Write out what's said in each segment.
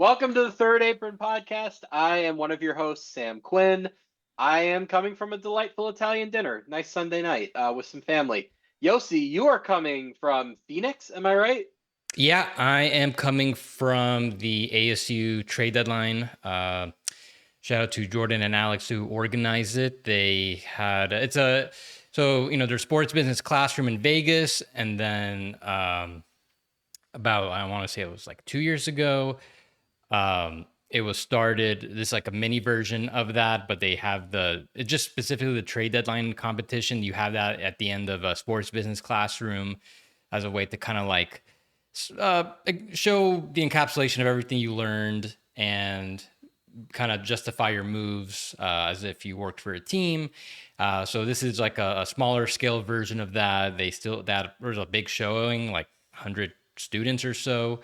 Welcome to the Third Apron podcast. I am one of your hosts, Sam Quinn. I am coming from a delightful Italian dinner, nice Sunday night with some family. Yossi, you are coming from Phoenix, am I right? Yeah, I am coming from the ASU trade deadline. Shout out to Jordan and Alex who organized it. They had their sports business classroom in Vegas, and then about I want to say it was like 2 years ago. It was started. This is like a mini version of that, but they have it just specifically the trade deadline competition. You have that at the end of a sports business classroom as a way to kind of like show the encapsulation of everything you learned and kind of justify your moves as if you worked for a team. So this is like a smaller scale version of that. That was a big showing, like 100 students or so.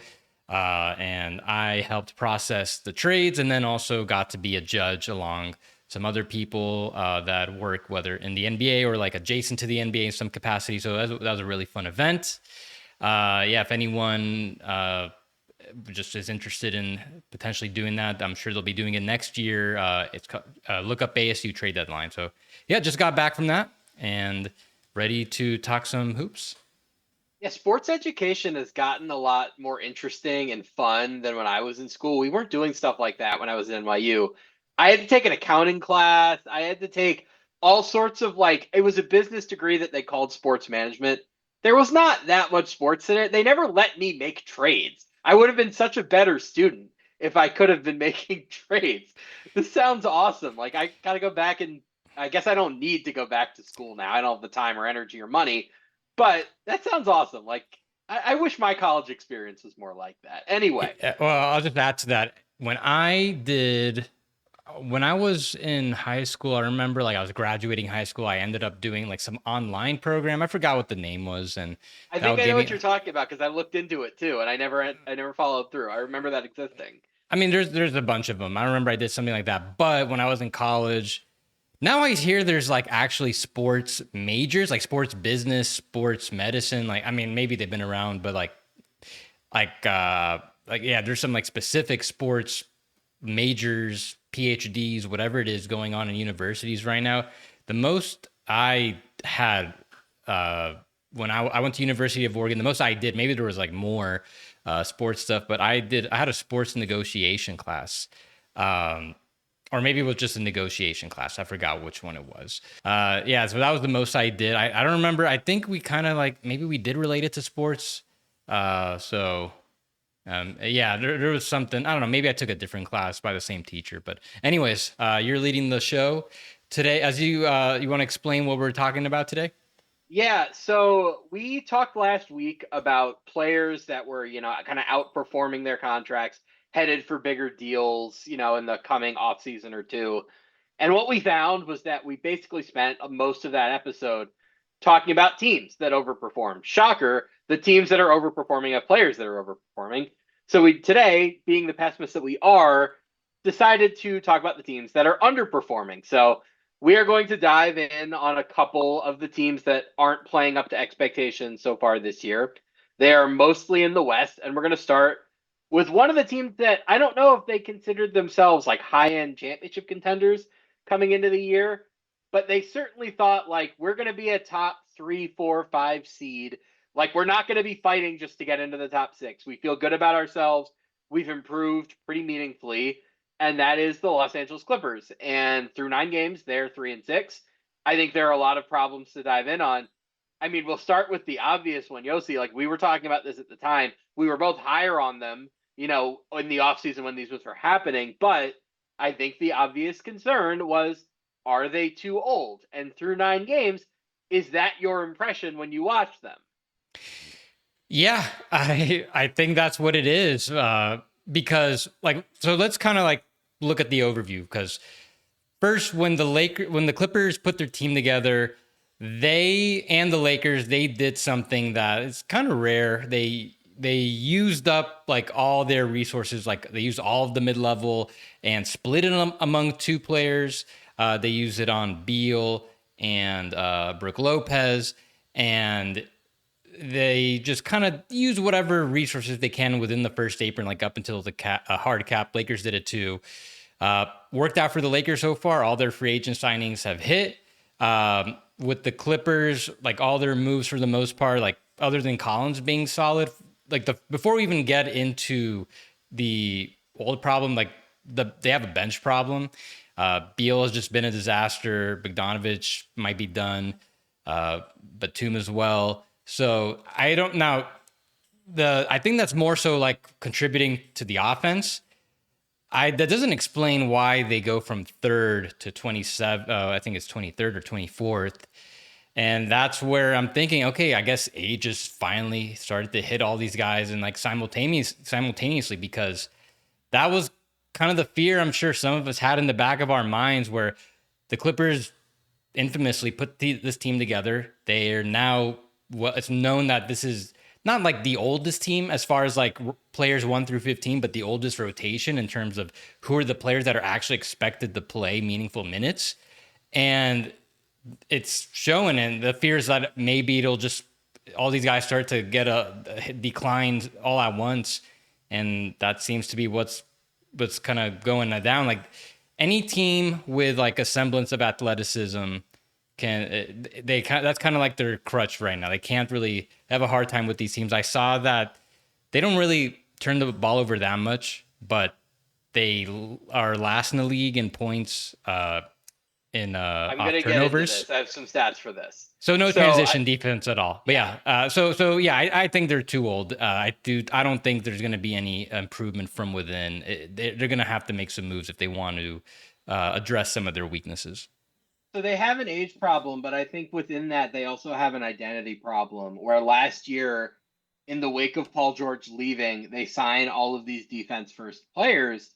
And I helped process the trades and then also got to be a judge along some other people that work, whether in the NBA or like adjacent to the NBA in some capacity. So that was a really fun event. If anyone just is interested in potentially doing that, I'm sure they'll be doing it next year. Look up ASU trade deadline. So yeah, just got back from that and ready to talk some hoops. Yeah, sports education has gotten a lot more interesting and fun than when I was in school. We weren't doing stuff like that when I was in NYU. I had to take an accounting class. I had to take all sorts of it was a business degree that they called sports management. There was not that much sports in it. They never let me make trades. I would have been such a better student if I could have been making trades. This sounds awesome. Like I got to go back and I guess I don't need to go back to school now. I don't have the time or energy or money, but that sounds awesome. I wish my college experience was more like that. Anyway, Well, I'll just add to that. When I was in high school, I remember like I was graduating high school. I ended up doing like some online program. I forgot what the name was, and I think that I know gave what me. you're talking about because I looked into it too, and I never followed through. I remember that existing. I mean, there's a bunch of them. I remember I did something like that. But when I was in college, now I hear there's like actually sports majors, like sports business, sports medicine. Like, I mean, maybe they've been around, but yeah, there's some like specific sports majors, PhDs, whatever it is going on in universities right now. The most I had when I went to University of Oregon, the most I did, maybe there was like more sports stuff, but I had a sports negotiation class. Or maybe it was just a negotiation class. I forgot which one it was. So that was the most I did. I don't remember. I think we kind of like maybe we did relate it to sports. There was something. I don't know. Maybe I took a different class by the same teacher. But anyways, you're leading the show today. As you want to explain what we're talking about today? Yeah, so we talked last week about players that were, kind of outperforming their contracts, headed for bigger deals, in the coming off season or two. And what we found was that we basically spent most of that episode talking about teams that overperform. Shocker, the teams that are overperforming have players that are overperforming. So we today, being the pessimists that we are, decided to talk about the teams that are underperforming. So we are going to dive in on a couple of the teams that aren't playing up to expectations so far this year. They are mostly in the West, and we're going to start with one of the teams that I don't know if they considered themselves like high-end championship contenders coming into the year, but they certainly thought like we're going to be a top 3, 4, 5 seed. Like we're not going to be fighting just to get into the top 6. We feel good about ourselves. We've improved pretty meaningfully, and that is the Los Angeles Clippers. And through 9 games, they're 3-6. I think there are a lot of problems to dive in on. I mean, we'll start with the obvious one, Yossi. Like we were talking about this at the time. We were both higher on them, in the offseason when these were happening. But I think the obvious concern was, are they too old? And through 9 games, is that your impression when you watch them? Yeah, I think that's what it is. Because so let's kind of like look at the overview. Because first, when the Clippers put their team together, the Lakers they did something that is kind of rare. They used up like all their resources. Like they used all of the mid level and split it among two players. They used it on Beal and Brooke Lopez, and they just kind of use whatever resources they can within the first apron, like up until the hard cap. Lakers did it too. Worked out for the Lakers so far. All their free agent signings have hit. With the Clippers, like all their moves for the most part, like other than Collins being solid, like before we even get into the old problem, like they have a bench problem. Beal has just been a disaster. Bogdanovich might be done. Batum as well. So I don't now. I think that's more so like contributing to the offense. That doesn't explain why they go from third to 27. I think it's 23rd or 24th. And that's where I'm thinking, okay, I guess age just finally started to hit all these guys and like simultaneously, because that was kind of the fear I'm sure some of us had in the back of our minds, where the Clippers infamously put this team together. They are now, well, it's known that this is not like the oldest team as far as like players 1 through 15, but the oldest rotation in terms of who are the players that are actually expected to play meaningful minutes. And it's showing, and the fears that maybe it'll just, all these guys start to get a decline all at once. And that seems to be what's kind of going down. Like any team with like a semblance of athleticism that's kind of like their crutch right now. They can't really have a hard time with these teams. I saw that they don't really turn the ball over that much, but they are last in the league in points in I'm off gonna get into turnovers. this. I have some stats for this. So no So transition defense at all. But I think they're too old. I don't think there's going to be any improvement from within. They're going to have to make some moves if they want to address some of their weaknesses. So they have an age problem, but I think within that they also have an identity problem. Where last year, in the wake of Paul George leaving, they signed all of these defense first players,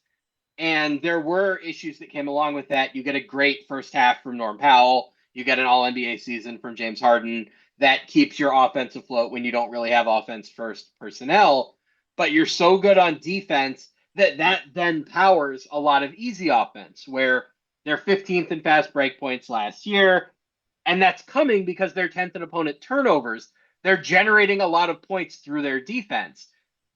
and there were issues that came along with that. You get a great first half from Norm Powell. You get an All NBA season from James Harden. That keeps your offense afloat when you don't really have offense first personnel. But you're so good on defense that then powers a lot of easy offense, where they're 15th in fast break points last year. And that's coming because they're 10th in opponent turnovers. They're generating a lot of points through their defense.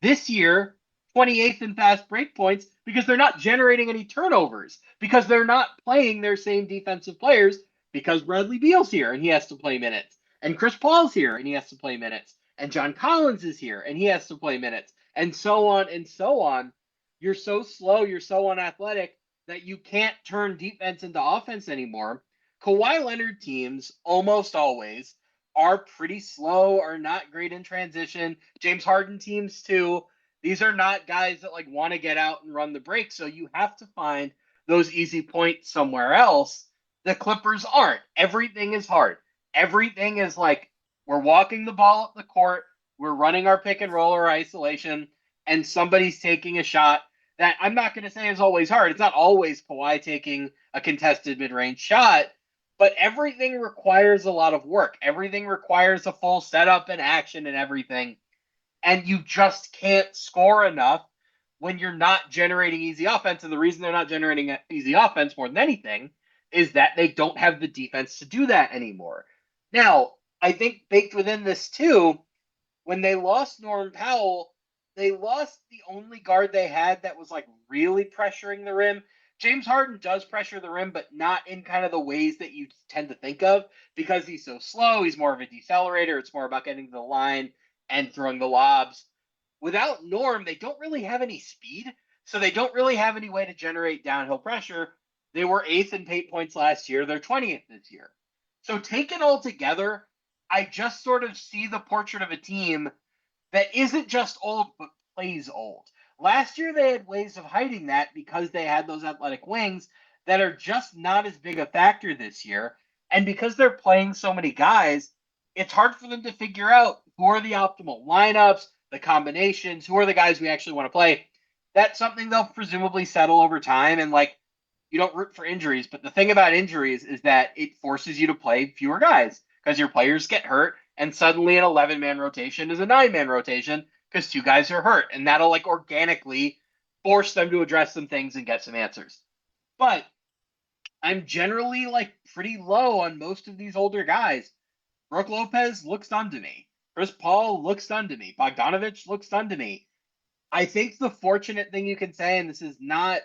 This year, 28th in fast break points because they're not generating any turnovers, because they're not playing their same defensive players, because Bradley Beal's here and he has to play minutes, and Chris Paul's here and he has to play minutes, and John Collins is here and he has to play minutes, and so on and so on. You're so slow, you're so unathletic that you can't turn defense into offense anymore. Kawhi Leonard teams almost always are pretty slow, are not great in transition. James Harden teams too. These are not guys that like want to get out and run the break, so you have to find those easy points somewhere else. The Clippers aren't. Everything is hard. Everything is like we're walking the ball up the court, we're running our pick and roll or isolation, and somebody's taking a shot that I'm not going to say is always hard. It's not always Kawhi taking a contested mid-range shot, but everything requires a lot of work. Everything requires a full setup and action and everything. And you just can't score enough when you're not generating easy offense. And the reason they're not generating easy offense more than anything is that they don't have the defense to do that anymore. Now, I think baked within this too, when they lost Norm Powell, they lost the only guard they had that was like really pressuring the rim. James Harden does pressure the rim, but not in kind of the ways that you tend to think of, because he's so slow. He's more of a decelerator. It's more about getting to the line and throwing the lobs. Without Norm, they don't really have any speed, so they don't really have any way to generate downhill pressure. They were 8th in paint points last year. They're 20th this year. So taken all together, I just sort of see the portrait of a team that isn't just old, but plays old. Last year, they had ways of hiding that because they had those athletic wings that are just not as big a factor this year. And because they're playing so many guys, it's hard for them to figure out who are the optimal lineups, the combinations, who are the guys we actually want to play. That's something they'll presumably settle over time. And like, you don't root for injuries, but the thing about injuries is that it forces you to play fewer guys because your players get hurt, and suddenly an 11-man rotation is a 9-man rotation because 2 guys are hurt, and that'll like organically force them to address some things and get some answers. But I'm generally like pretty low on most of these older guys. Brooke Lopez looks done to me. Chris Paul looks done to me. Bogdanovich looks done to me. I think the fortunate thing you can say, and this is not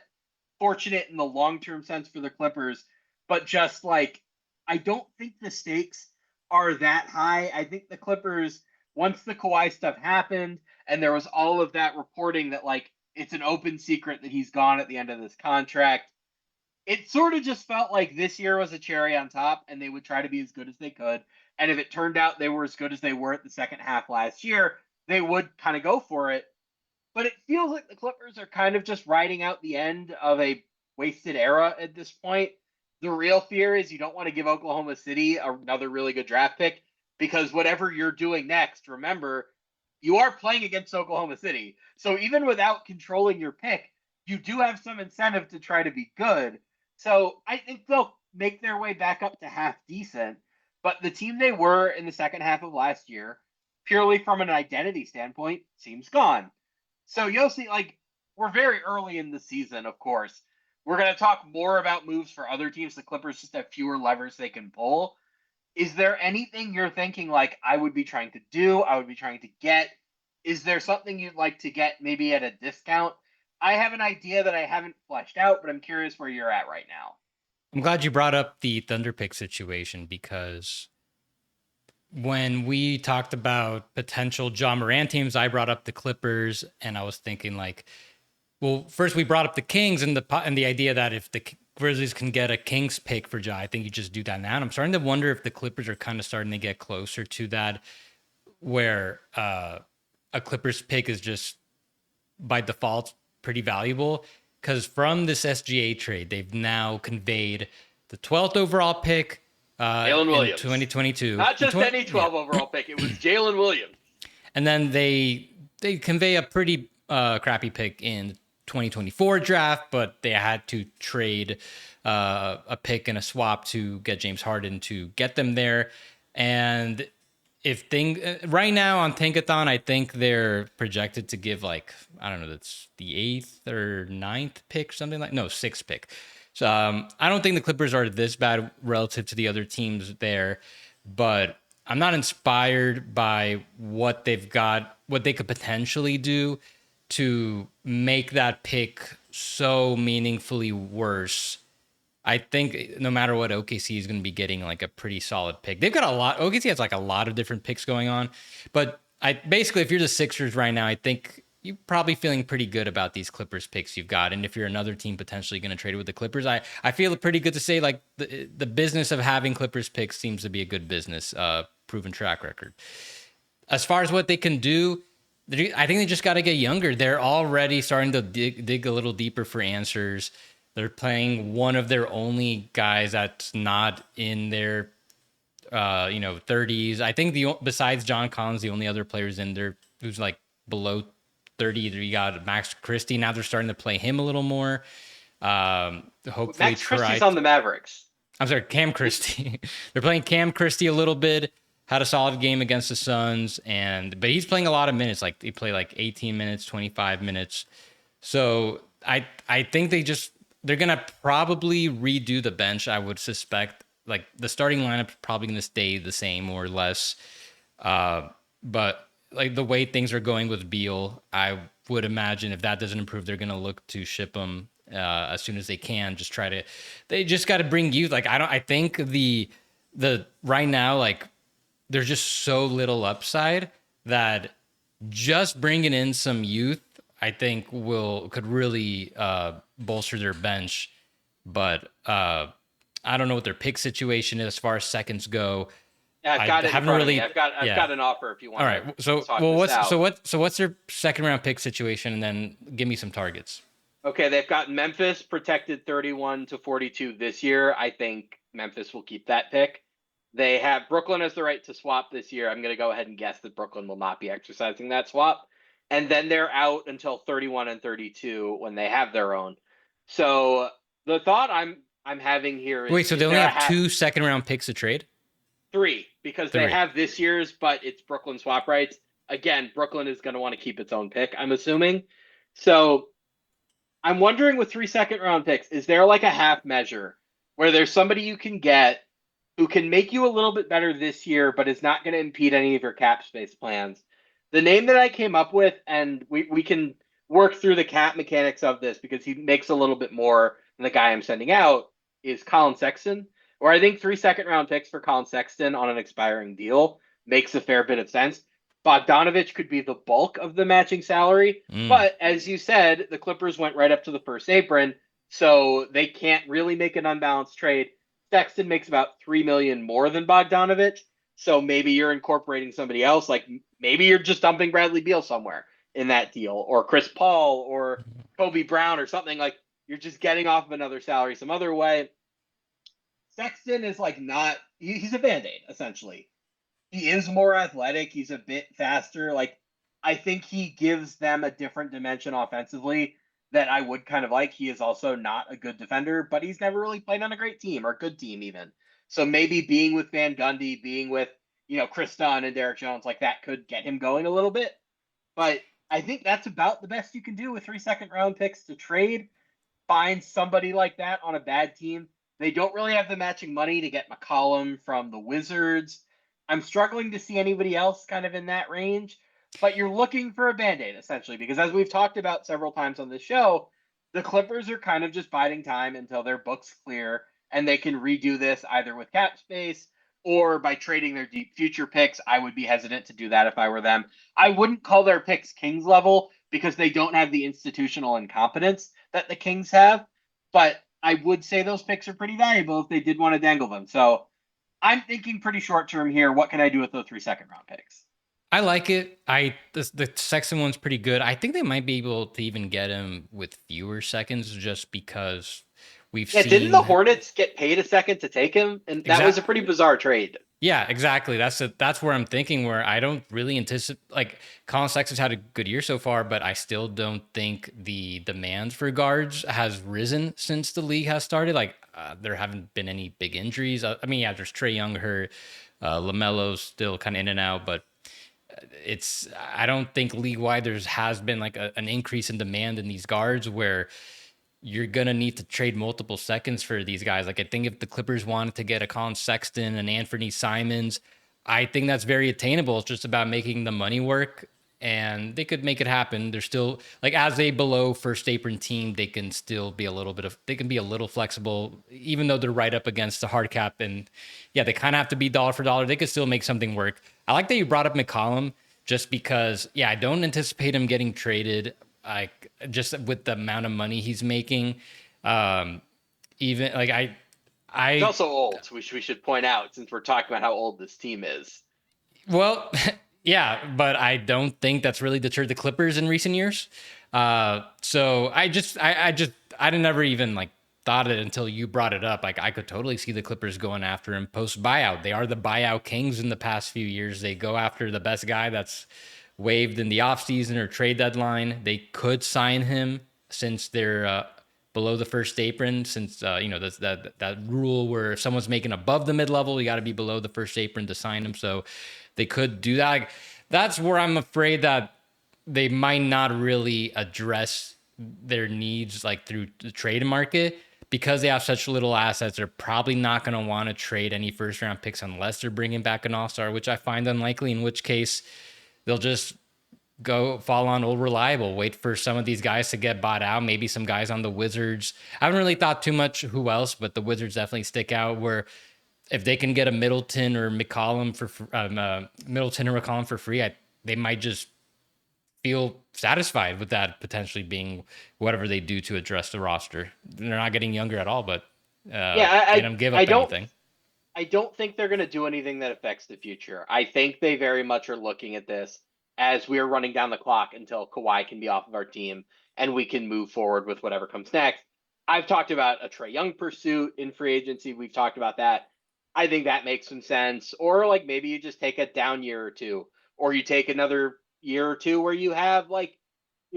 fortunate in the long-term sense for the Clippers, but just like I don't think the stakes are that high. I think the Clippers, once the Kawhi stuff happened and there was all of that reporting that like it's an open secret that he's gone at the end of this contract, it sort of just felt like this year was a cherry on top and they would try to be as good as they could. And if it turned out they were as good as they were at the second half last year, they would kind of go for it. But it feels like the Clippers are kind of just riding out the end of a wasted era at this point. The real fear is you don't want to give Oklahoma City another really good draft pick because whatever you're doing next, remember, you are playing against Oklahoma City. So even without controlling your pick, you do have some incentive to try to be good. So I think they'll make their way back up to half decent. But the team they were in the second half of last year, purely from an identity standpoint, seems gone. So Yossi, like we're very early in the season, of course. We're going to talk more about moves for other teams. The Clippers just have fewer levers they can pull. Is there anything you're thinking like I would be trying to do? I would be trying to get? Is there something you'd like to get maybe at a discount? I have an idea that I haven't fleshed out, but I'm curious where you're at right now. I'm glad you brought up the Thunder pick situation because when we talked about potential John Moran teams, I brought up the Clippers, and I was thinking like, well, first we brought up the Kings and the idea that if the Grizzlies can get a Kings pick for Ja, I think you just do that now. And I'm starting to wonder if the Clippers are kind of starting to get closer to that, where a Clippers pick is just by default pretty valuable. Because from this SGA trade, they've now conveyed the 12th overall pick Jalen in Williams. 2022. Not just any 12 overall pick. It was Jalen Williams. And then they convey a pretty crappy pick in 2024 draft, but they had to trade a pick and a swap to get James Harden to get them there. And if right now on Tankathon, I think they're projected to give like, I don't know, that's the 8th or 9th pick, something like, no, 6th pick. So I don't think the Clippers are this bad relative to the other teams there, but I'm not inspired by what they've got, what they could potentially do to make that pick so meaningfully worse. I think no matter what, OKC is going to be getting like a pretty solid pick. They've got a lot. OKC has like a lot of different picks going on, but basically, if you're the Sixers right now, I think you're probably feeling pretty good about these Clippers picks you've got. And if you're another team potentially going to trade with the Clippers, I feel pretty good to say like the business of having Clippers picks seems to be a good business, proven track record. As far as what they can do, I think they just got to get younger. They're already starting to dig a little deeper for answers. They're playing one of their only guys that's not in their 30s. I think besides John Collins, the only other players in there who's like below 30. You got Max Christie. Now they're starting to play him a little more. Hopefully, Max Christie's on the Mavericks. I'm sorry, Cam Christie. They're playing Cam Christie a little bit. Had a solid game against the Suns, but he's playing a lot of minutes. Like he played like 18 minutes, 25 minutes. So I think they're gonna probably redo the bench. I would suspect like the starting lineup is probably gonna stay the same more or less. But like the way things are going with Beal, I would imagine if that doesn't improve, they're gonna look to ship him as soon as they can. They just got to bring youth. Like I think the right now like there's just so little upside that just bringing in some youth, I think could really bolster their bench. But I don't know what their pick situation is as far as seconds go. Yeah, I've got it. Haven't really. I've got an offer if you want. All right. What's their second round pick situation, and then give me some targets. Okay, they've got Memphis protected 31 to 42 this year. I think Memphis will keep that pick. They have Brooklyn as the right to swap this year. I'm going to go ahead and guess that Brooklyn will not be exercising that swap. And then they're out until 31 and 32 when they have their own. So the thought I'm having here is... Wait, so they only have 2 second round picks to trade? 3, because they have this year's, but it's Brooklyn swap rights. Again, Brooklyn is going to want to keep its own pick, I'm assuming. So I'm wondering with 3 second round picks, is there like a half measure where there's somebody you can get who can make you a little bit better this year, but is not going to impede any of your cap space plans. The name that I came up with, and we can work through the cap mechanics of this because he makes a little bit more than the guy I'm sending out, is Colin Sexton. Or I think 3 second-round picks for Colin Sexton on an expiring deal makes a fair bit of sense. Bogdanovich could be the bulk of the matching salary, Mm. but as you said, the Clippers went right up to the first apron, so they can't really make an unbalanced trade. Sexton makes about 3 million more than Bogdanovich, so maybe you're incorporating somebody else. Like maybe you're just dumping Bradley Beal somewhere in that deal, or Chris Paul, or Kobe Brown, or something. Like you're just getting off of another salary some other way. Sexton is like not. He's a band aid essentially. He is more athletic. He's a bit faster. Like I think he gives them a different dimension offensively that I would kind of like. He is also not a good defender, but he's never really played on a great team or a good team even. So maybe being with Van Gundy, being with Chris Dunn and Derek Jones, like that could get him going a little bit. But I think that's about the best you can do with 3 second-round picks to trade. Find somebody like that on a bad team. They don't really have the matching money to get McCollum from the Wizards. I'm struggling to see anybody else kind of in that range, but you're looking for a band-aid essentially because as we've talked about several times on this show, the Clippers are kind of just biding time until their books clear and they can redo this either with cap space or by trading their deep future picks. I would be hesitant to do that if I were them. I wouldn't call their picks Kings level because they don't have the institutional incompetence that the Kings have, but I would say those picks are pretty valuable if they did want to dangle them. So I'm thinking pretty short term here. What can I do with those 3 second-round picks? I like it. The Sexton one's pretty good. I think they might be able to even get him with fewer seconds, just because we've Yeah, didn't the seen Hornets get paid a second to take him? And that was a pretty exact. bizarre trade. Yeah, exactly. That's where I'm thinking. Where I don't really anticipate, like, Colin Sexton's had a good year so far, but I still don't think the demand for guards has risen since the league has started. Like, there haven't been any big injuries. I mean, yeah, there's Trey Young hurt, Lamelo's still kind of in and out, but I don't think league wide there has been like an increase in demand in these guards where you're gonna need to trade multiple seconds for these guys. Like I think if the Clippers wanted to get a Colin Sexton and Anthony Simons, I think that's very attainable. It's just about making the money work, and they could make it happen. They're still like as a below first apron team, they can still be they can be a little flexible, even though they're right up against the hard cap. And yeah, they kind of have to be dollar for dollar. They could still make something work. I like that you brought up McCollum just because, yeah, I don't anticipate him getting traded. Like just with the amount of money he's making, even like He's I also old. We should point out since we're talking about how old this team is. well, yeah, but I don't think that's really deterred the Clippers in recent years. So I never even like thought it until you brought it up. Like I could totally see the Clippers going after him post buyout. They are the buyout kings in the past few years. They go after the best guy that's waived in the offseason or trade deadline. They could sign him since they're below the first apron, since that rule where if someone's making above the mid level, you got to be below the first apron to sign them. So they could do that. That's where I'm afraid that they might not really address their needs like through the trade market because they have such little assets. They're probably not going to want to trade any first round picks unless they're bringing back an all-star, which I find unlikely, in which case they'll just go fall on old reliable, wait for some of these guys to get bought out. Maybe some guys on the Wizards. I haven't really thought too much who else, but the Wizards definitely stick out where if they can get a Middleton or McCollum for free, they might just feel satisfied with that potentially being whatever they do to address the roster. They're not getting younger at all, but Yeah, they don't give I up don't anything. I don't think they're going to do anything that affects the future. I think they very much are looking at this as we're running down the clock until Kawhi can be off of our team and we can move forward with whatever comes next. I've talked about a Trey Young pursuit in free agency. We've talked about that. I think that makes some sense. Or like maybe you just take a down year or two, or you take another year or two where you have like,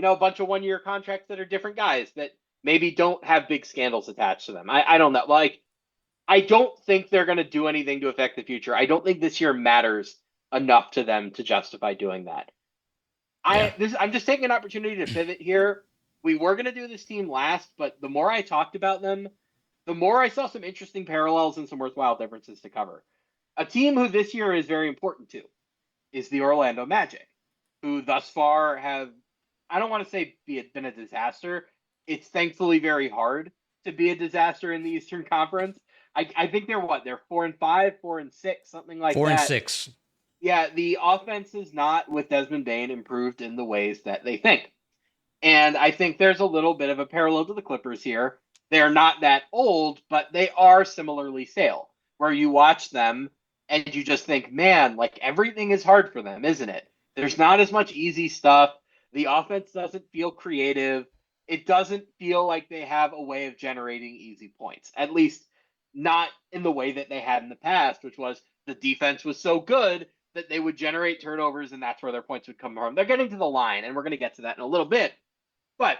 a bunch of 1 year contracts that are different guys that maybe don't have big scandals attached to them. I don't know. Like, I don't think they're going to do anything to affect the future. I don't think this year matters enough to them to justify doing that. Yeah. I'm just taking an opportunity to pivot here. We were going to do this team last, but the more I talked about them, the more I saw some interesting parallels and some worthwhile differences to cover. A team who this year is very important to is the Orlando Magic, who thus far have, I don't want to say been a disaster. It's thankfully very hard to be a disaster in the Eastern Conference. I think they're what? They're 4-5, 4-6, something like Four and that. six. Yeah, the offense is not, with Desmond Bane, improved in the ways that they think. And I think there's a little bit of a parallel to the Clippers here. They're not that old, but they are similarly stale, where you watch them and you just think, man, like everything is hard for them, isn't it? There's not as much easy stuff. The offense doesn't feel creative. It doesn't feel like they have a way of generating easy points, at least not in the way that they had in the past, which was the defense was so good that they would generate turnovers and that's where their points would come from. They're getting to the line, and we're going to get to that in a little bit. But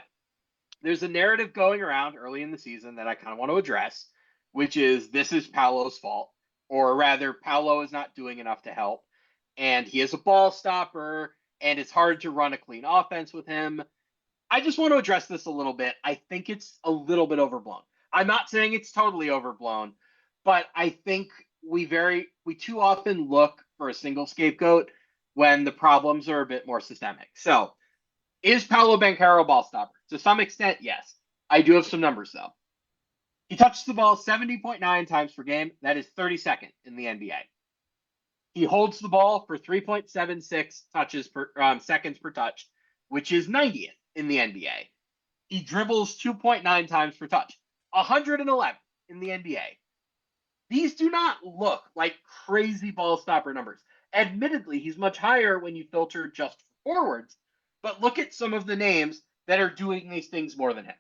there's a narrative going around early in the season that I kind of want to address, which is this is Paolo's fault, or rather, Paolo is not doing enough to help. And he is a ball stopper, and it's hard to run a clean offense with him. I just want to address this a little bit. I think it's a little bit overblown. I'm not saying it's totally overblown, but I think we too often look for a single scapegoat when the problems are a bit more systemic. So, is Paolo Banchero a ball stopper? To some extent, yes. I do have some numbers though. He touches the ball 70.9 times per game. That is 32nd in the NBA. He holds the ball for 3.76 touches per seconds per touch, which is 90th in the NBA. He dribbles 2.9 times per touch, 111 in the NBA. These do not look like crazy ball stopper numbers. Admittedly, he's much higher when you filter just for forwards, but look at some of the names that are doing these things more than him.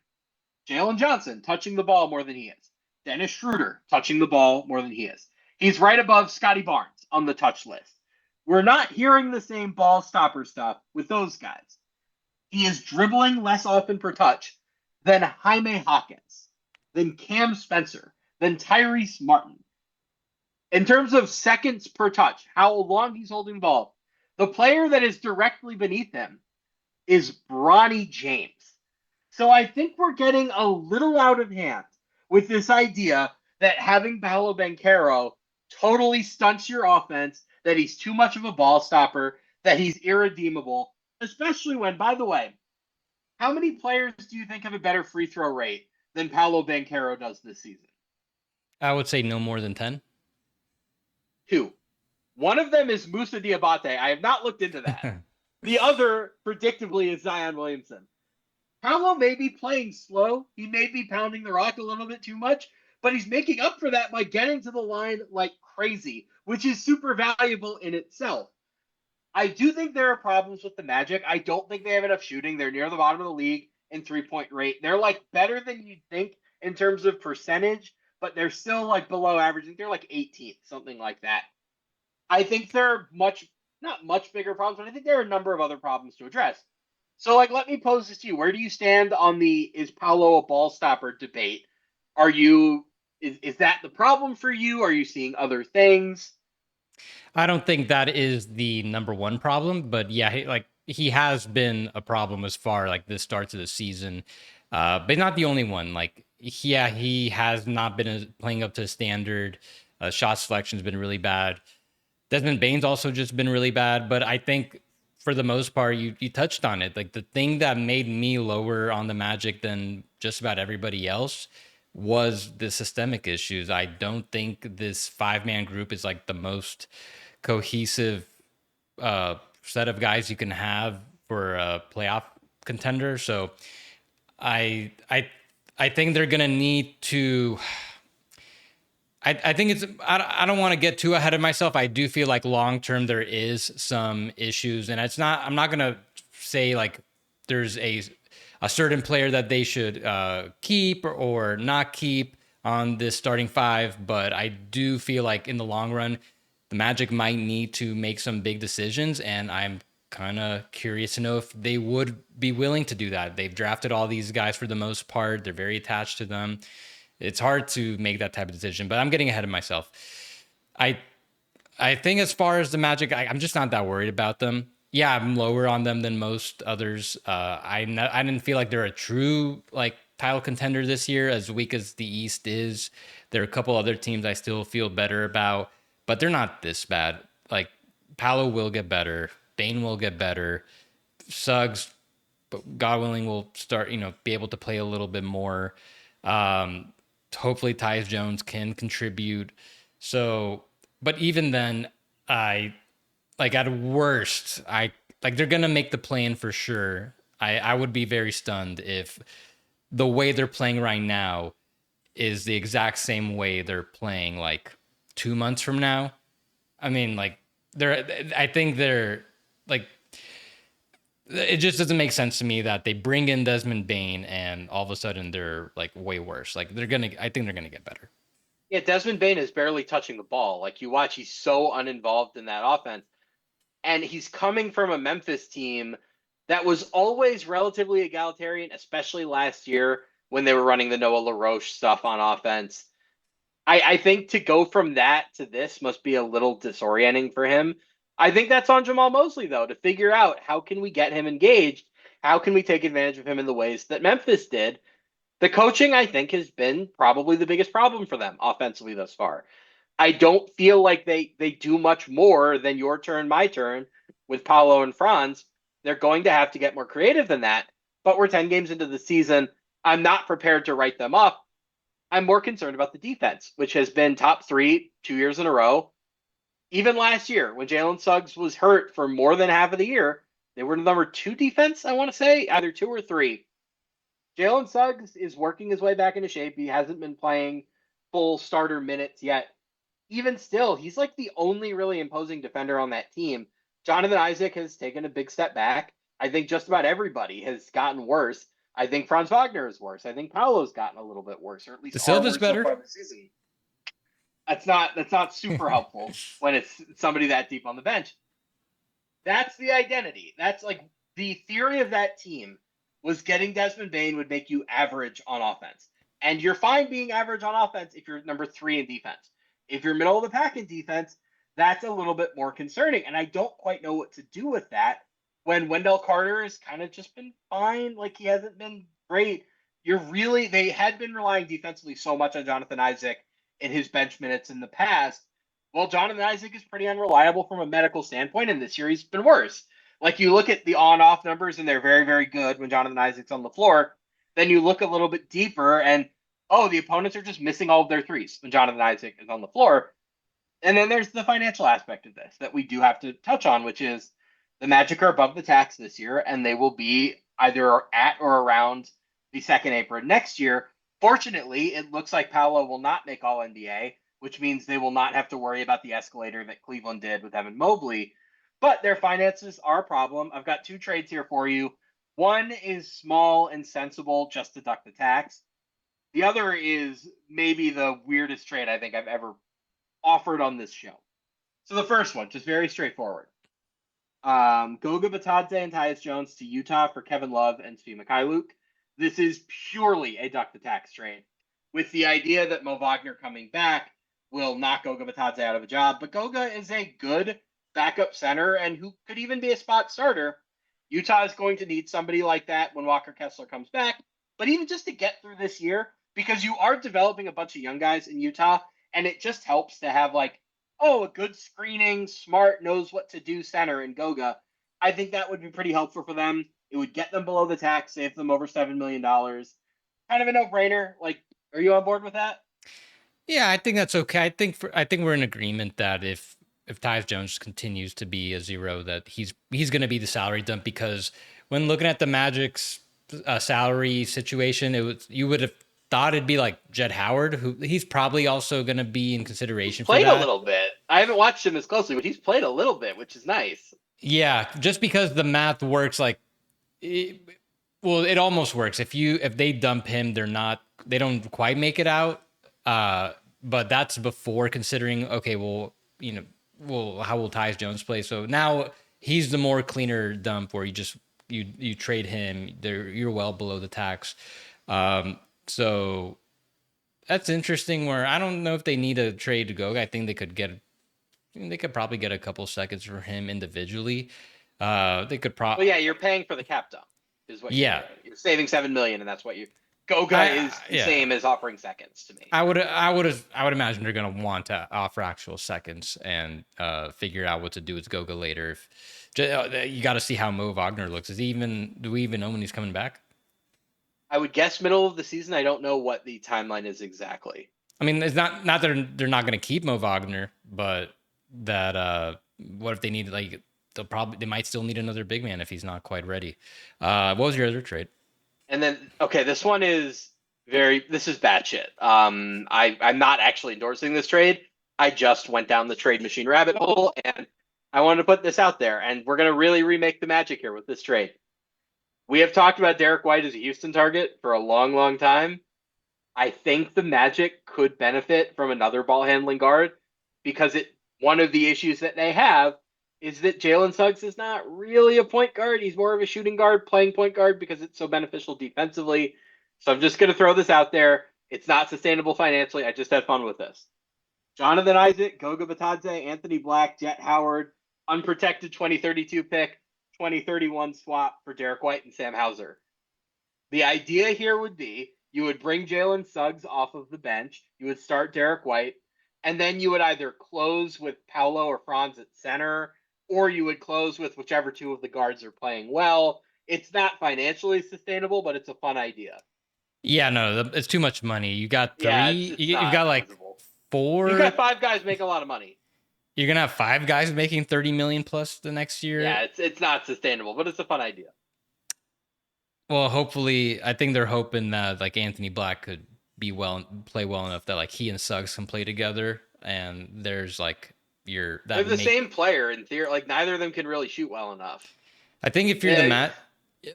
Jalen Johnson touching the ball more than he is. Dennis Schroeder touching the ball more than he is. He's right above Scotty Barnes on the touch list. We're not hearing the same ball stopper stuff with those guys. He is dribbling less often per touch than Jaime Hawkins, than Cam Spencer, than Tyrese Martin. In terms of seconds per touch, how long he's holding the ball, the player that is directly beneath him is Bronny James. So I think we're getting a little out of hand with this idea that having Paolo Banchero totally stunts your offense, that he's too much of a ball stopper, that he's irredeemable, especially when, by the way, how many players do you think have a better free throw rate than Paolo Banchero does this season? I would say no more than 10. Two. One of them is Musa Diabate. I have not looked into that. The other, predictably, is Zion Williamson. Paolo may be playing slow. He may be pounding the rock a little bit too much, but he's making up for that by getting to the line like crazy, which is super valuable in itself. I do think there are problems with the Magic. I don't think they have enough shooting. They're near the bottom of the league in 3-point rate. They're like better than you'd think in terms of percentage, but they're still like below average. I think they're like 18th, something like that. I think there are not much bigger problems, but I think there are a number of other problems to address. So, like, let me pose this to you. Where do you stand on the is Paolo a ball stopper debate? Is that the problem for you? Are you seeing other things? I don't think that is the number one problem, but yeah, he has been a problem as far like the starts of the season, but not the only one. Like, yeah, he has not been playing up to standard. Shot selection's been really bad. Desmond Bane's also just been really bad, but I think for the most part, you touched on it. Like the thing that made me lower on the Magic than just about everybody else was the systemic issues. I don't think this 5-man group is like the most cohesive set of guys you can have for a playoff contender. So I I I think they're gonna need to. I think it's. I don't want to get too ahead of myself. I do feel like long term there is some issues, and it's not. I'm not gonna say like there's a certain player that they should keep or not keep on this starting five, but I do feel like in the long run, the Magic might need to make some big decisions, and I'm kind of curious to know if they would be willing to do that. They've drafted all these guys for the most part. They're very attached to them. It's hard to make that type of decision, but I'm getting ahead of myself. I I think as far as the Magic, I'm just not that worried about them. Yeah, I'm lower on them than most others. I didn't feel like they're a true like title contender this year, as weak as the East is. There are a couple other teams I still feel better about, but they're not this bad. Like Paolo will get better, Bane will get better, Suggs, but God willing, will start, be able to play a little bit more. Um, Hopefully, Tyus Jones can contribute. So, but even then, I like at worst, I like they're gonna make the play-in for sure. I would be very stunned if the way they're playing right now is the exact same way they're playing like 2 months from now. I mean, like I think they're like it just doesn't make sense to me that they bring in Desmond Bain and all of a sudden they're like way worse. Like I think they're gonna get better. Yeah, Desmond Bain is barely touching the ball. Like you watch, he's so uninvolved in that offense. And he's coming from a Memphis team that was always relatively egalitarian, especially last year when they were running the Noah LaRoche stuff on offense. I think to go from that to this must be a little disorienting for him. I think that's on Jamal Mosley, though, to figure out how can we get him engaged? How can we take advantage of him in the ways that Memphis did? The coaching, I think, has been probably the biggest problem for them offensively thus far. I don't feel like they do much more than your turn, my turn with Paolo and Franz. They're going to have to get more creative than that. But we're 10 games into the season. I'm not prepared to write them off. I'm more concerned about the defense, which has been top 3 2 years in a row. Even last year, when Jalen Suggs was hurt for more than half of the year, they were the number 2 defense, I want to say, either 2 or 3. Jalen Suggs is working his way back into shape. He hasn't been playing full starter minutes yet. Even still, he's like the only really imposing defender on that team. Jonathan Isaac has taken a big step back. I think just about everybody has gotten worse. I think Franz Wagner is worse. I think Paolo's gotten a little bit worse, or at The least are Silva's worse so better. far this season. That's not super helpful when it's somebody that deep on the bench. That's the identity. That's like the theory of that team was getting Desmond Bain would make you average on offense. And you're fine being average on offense if you're number 3 in defense. If you're middle of the pack in defense, that's a little bit more concerning. And I don't quite know what to do with that when Wendell Carter has kind of just been fine. Like he hasn't been great. They had been relying defensively so much on Jonathan Isaac in his bench minutes in the past. Well, Jonathan Isaac is pretty unreliable from a medical standpoint, and this year he's been worse. Like you look at the on-off numbers, and they're very, very good when Jonathan Isaac's on the floor. Then you look a little bit deeper, and the opponents are just missing all of their threes when Jonathan Isaac is on the floor. And then there's the financial aspect of this that we do have to touch on, which is the Magic are above the tax this year, and they will be either at or around the second apron next year. Fortunately, it looks like Paolo will not make All NBA, which means they will not have to worry about the escalator that Cleveland did with Evan Mobley. But their finances are a problem. I've got 2 trades here for you. One is small and sensible, just deduct the tax. The other is maybe the weirdest trade I think I've ever offered on this show. So the first one, just very straightforward. Goga Batadze and Tyus Jones to Utah for Kevin Love and Svi Mikhailuk. This is purely a duck the tax trade, with the idea that Mo Wagner coming back will knock Goga Batadze out of a job. But Goga is a good backup center and who could even be a spot starter. Utah is going to need somebody like that when Walker Kessler comes back. But even just to get through this year, because you are developing a bunch of young guys in Utah, and it just helps to have a good screening, smart, knows what to do center in Goga. I think that would be pretty helpful for them. It would get them below the tax, save them over $7 million. Kind of a no-brainer. Like, are you on board with that? Yeah, I think that's okay. I think we're in agreement that if Tyus Jones continues to be a zero, that he's going to be the salary dump, because when looking at the Magic's salary situation, you would have thought it'd be like Jed Howard, who he's probably also going to be in consideration for Played a that. little bit. I haven't watched him as closely, but he's played a little bit, which is nice. Yeah, just because the math works it almost works. If they dump him, they don't quite make it out. But that's before considering, okay, well, how will Tyus Jones play? So now he's the more cleaner dump where you trade him. You're well below the tax. So that's interesting. Where I don't know if they need a trade to go. I think they could probably get a couple seconds for him individually. They could Well, probably. yeah, you're paying for the cap dump, is what Yeah. you're saving $7 million, and that's what you. Goga is the Yeah. same as offering seconds to me. I would imagine they're gonna want to offer actual seconds and figure out what to do with Goga later. You got to see how Mo Wagner looks. Do we even know when he's coming back? I would guess middle of the season. I don't know what the timeline is exactly. I mean, it's not that they're not gonna keep Mo Wagner, but that what if they need like they might still need another big man if he's not quite ready. What was your other trade? And then, okay, this is bad shit. I'm not actually endorsing this trade. I just went down the trade machine rabbit hole and I wanted to put this out there. And we're going to really remake the magic here with this trade. We have talked about Derek White as a Houston target for a long, long time. I think the Magic could benefit from another ball handling guard because one of the issues that they have is that Jalen Suggs is not really a point guard. He's more of a shooting guard, playing point guard because it's so beneficial defensively. So I'm just going to throw this out there. It's not sustainable financially. I just had fun with this. Jonathan Isaac, Goga Batadze, Anthony Black, Jet Howard, unprotected 2032 pick, 2031 swap for Derek White and Sam Hauser. The idea here would be you would bring Jalen Suggs off of the bench, you would start Derek White, and then you would either close with Paolo or Franz at center, or you would close with whichever two of the guards are playing well. It's not financially sustainable, but it's a fun idea. Yeah, no, it's too much money. You got Yeah, three. it's You've not got like feasible. four. You got five guys make a lot of money. You're gonna have five guys making 30 million plus the next year. Yeah, it's not sustainable, but it's a fun idea. Well, hopefully, I think they're hoping that like Anthony Black could play well enough that like he and Suggs can play together, and there's like They're the same player in theory. Like neither of them can really shoot well enough. I think if you're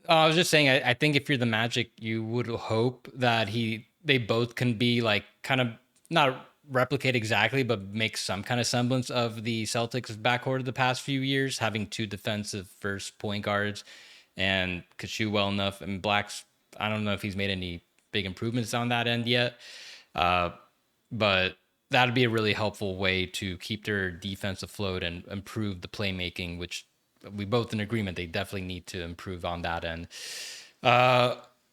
I was just saying, I think if you're the Magic, you would hope that they both can be like kind of not replicate exactly, but make some kind of semblance of the Celtics backcourt of the past few years, having two defensive first point guards and could shoot well enough. And Black's, I don't know if he's made any big improvements on that end yet, but that'd be a really helpful way to keep their defense afloat and improve the playmaking, which we both in agreement they definitely need to improve on that end.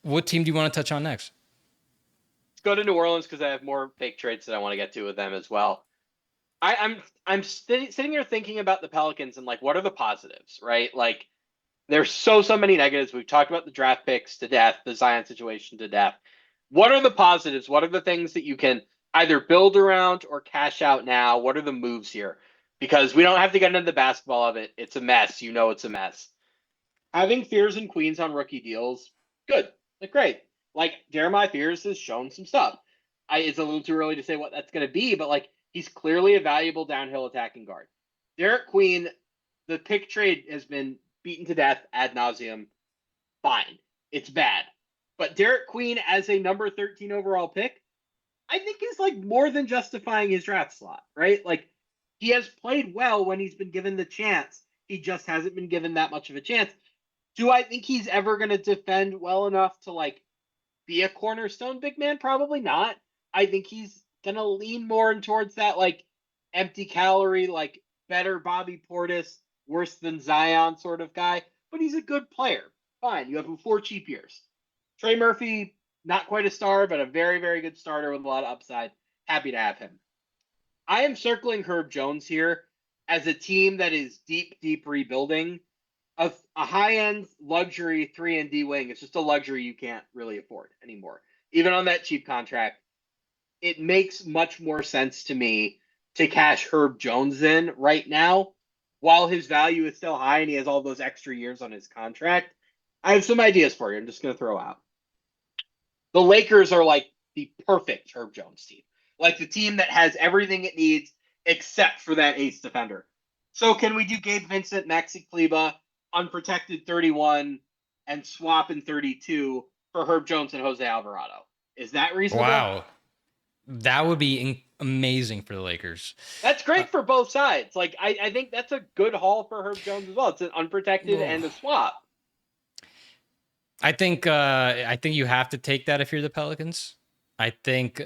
What team do you want to touch on next? Let's go to New Orleans because I have more fake trades that I want to get to with them as well. I'm sitting here thinking about the Pelicans and like what are the positives, right? Like there's so many negatives. We've talked about the draft picks to death, the Zion situation to death. What are the positives? What are the things that you can either build around or cash out now? What are the moves here? Because we don't have to get into the basketball of it. It's a mess. You know it's a mess. Having Fears and Queens on rookie deals, good. Like great. Like Jeremiah Fears has shown some stuff. It's a little too early to say what that's going to be, but like he's clearly a valuable downhill attacking guard. Derek Queen, the pick trade has been beaten to death ad nauseum. Fine. It's bad. But Derek Queen as a number 13 overall pick, I think is like more than justifying his draft slot, right? Like he has played well when he's been given the chance. He just hasn't been given that much of a chance. Do I think he's ever going to defend well enough to like be a cornerstone big man? Probably not. I think he's going to lean more towards that like empty calorie, like better Bobby Portis, worse than Zion sort of guy. But he's a good player. Fine. You have him 4 cheap years. Trey Murphy, not quite a star, but a very, very good starter with a lot of upside. Happy to have him. I am circling Herb Jones here as a team that is deep, deep rebuilding. A high-end luxury 3-and-D wing is just a luxury you can't really afford anymore. Even on that cheap contract, it makes much more sense to me to cash Herb Jones in right now while his value is still high and he has all those extra years on his contract. I have some ideas for you. I'm just going to throw out. The Lakers are like the perfect Herb Jones team. Like the team that has everything it needs except for that ace defender. So can we do Gabe Vincent, Maxi Kleba, unprotected 31, and swap in 32 for Herb Jones and Jose Alvarado? Is that reasonable? Wow. That would be amazing for the Lakers. That's great for both sides. Like I think that's a good haul for Herb Jones as well. It's an unprotected and a swap. I think you have to take that if you're the Pelicans. I think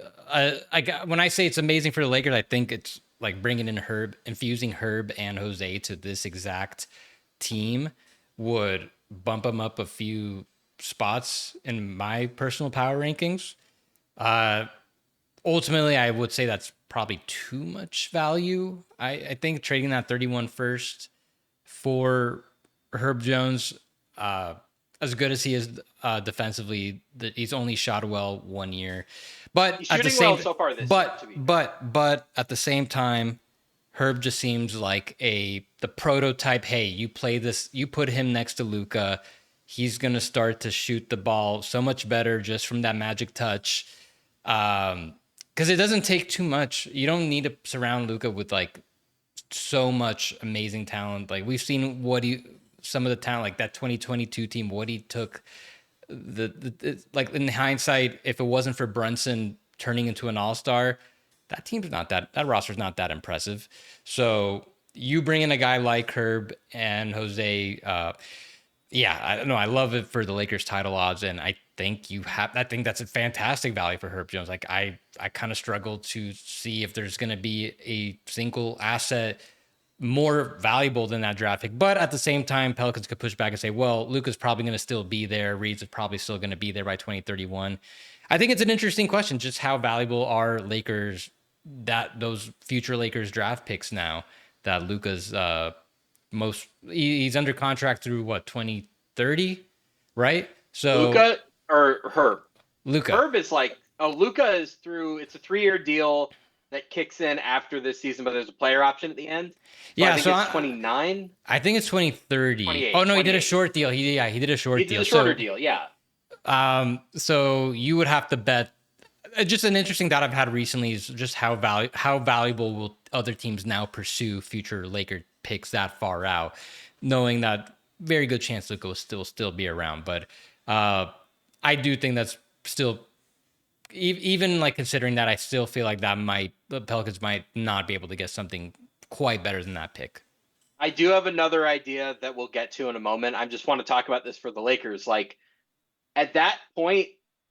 when I say it's amazing for the Lakers, I think it's like bringing in infusing Herb and Jose to this exact team would bump them up a few spots in my personal power rankings. Ultimately, I would say that's probably too much value. I think trading that 31 first for Herb Jones, as good as he is defensively, that he's only shot well 1 year. But He's at the shooting well same, so far this year, to be fair. but at the same time, Herb just seems like the prototype. Hey, you play this, you put him next to Luka, he's gonna start to shoot the ball so much better just from that magic touch. Because it doesn't take too much. You don't need to surround Luka with like so much amazing talent. Like we've seen some of the talent, like that 2022 team, what he took. Like in hindsight, if it wasn't for Brunson turning into an all-star, that roster's not that impressive. So you bring in a guy like Herb and Jose, yeah, I don't know. I love it for the Lakers title odds, and I think that's a fantastic value for Herb Jones. Like I kind of struggle to see if there's going to be a single asset more valuable than that draft pick. But at the same time, Pelicans could push back and say, well, Luka's probably going to still be there. Reeves is probably still going to be there by 2031. I think it's an interesting question. Just how valuable are those future Lakers draft picks now that Luka's he's under contract through what, 2030, right? So Luka or Herb? Luka. Herb is like, oh, Luka is through. It's a 3-year deal that kicks in after this season, but there's a player option at the end. So Yeah, I think so it's 29. I think it's 2030. 28, Oh no, he did a 28. short deal. He did a short He did deal. a shorter deal, yeah. So you would have to bet. Just an interesting thought I've had recently is just how valuable will other teams now pursue future Laker picks that far out, knowing that very good chance Luka will still be around. But I do think that's still, even like considering that, I still feel like the Pelicans might not be able to get something quite better than that pick. I do have another idea that we'll get to in a moment. I just want to talk about this for the Lakers. Like at that point,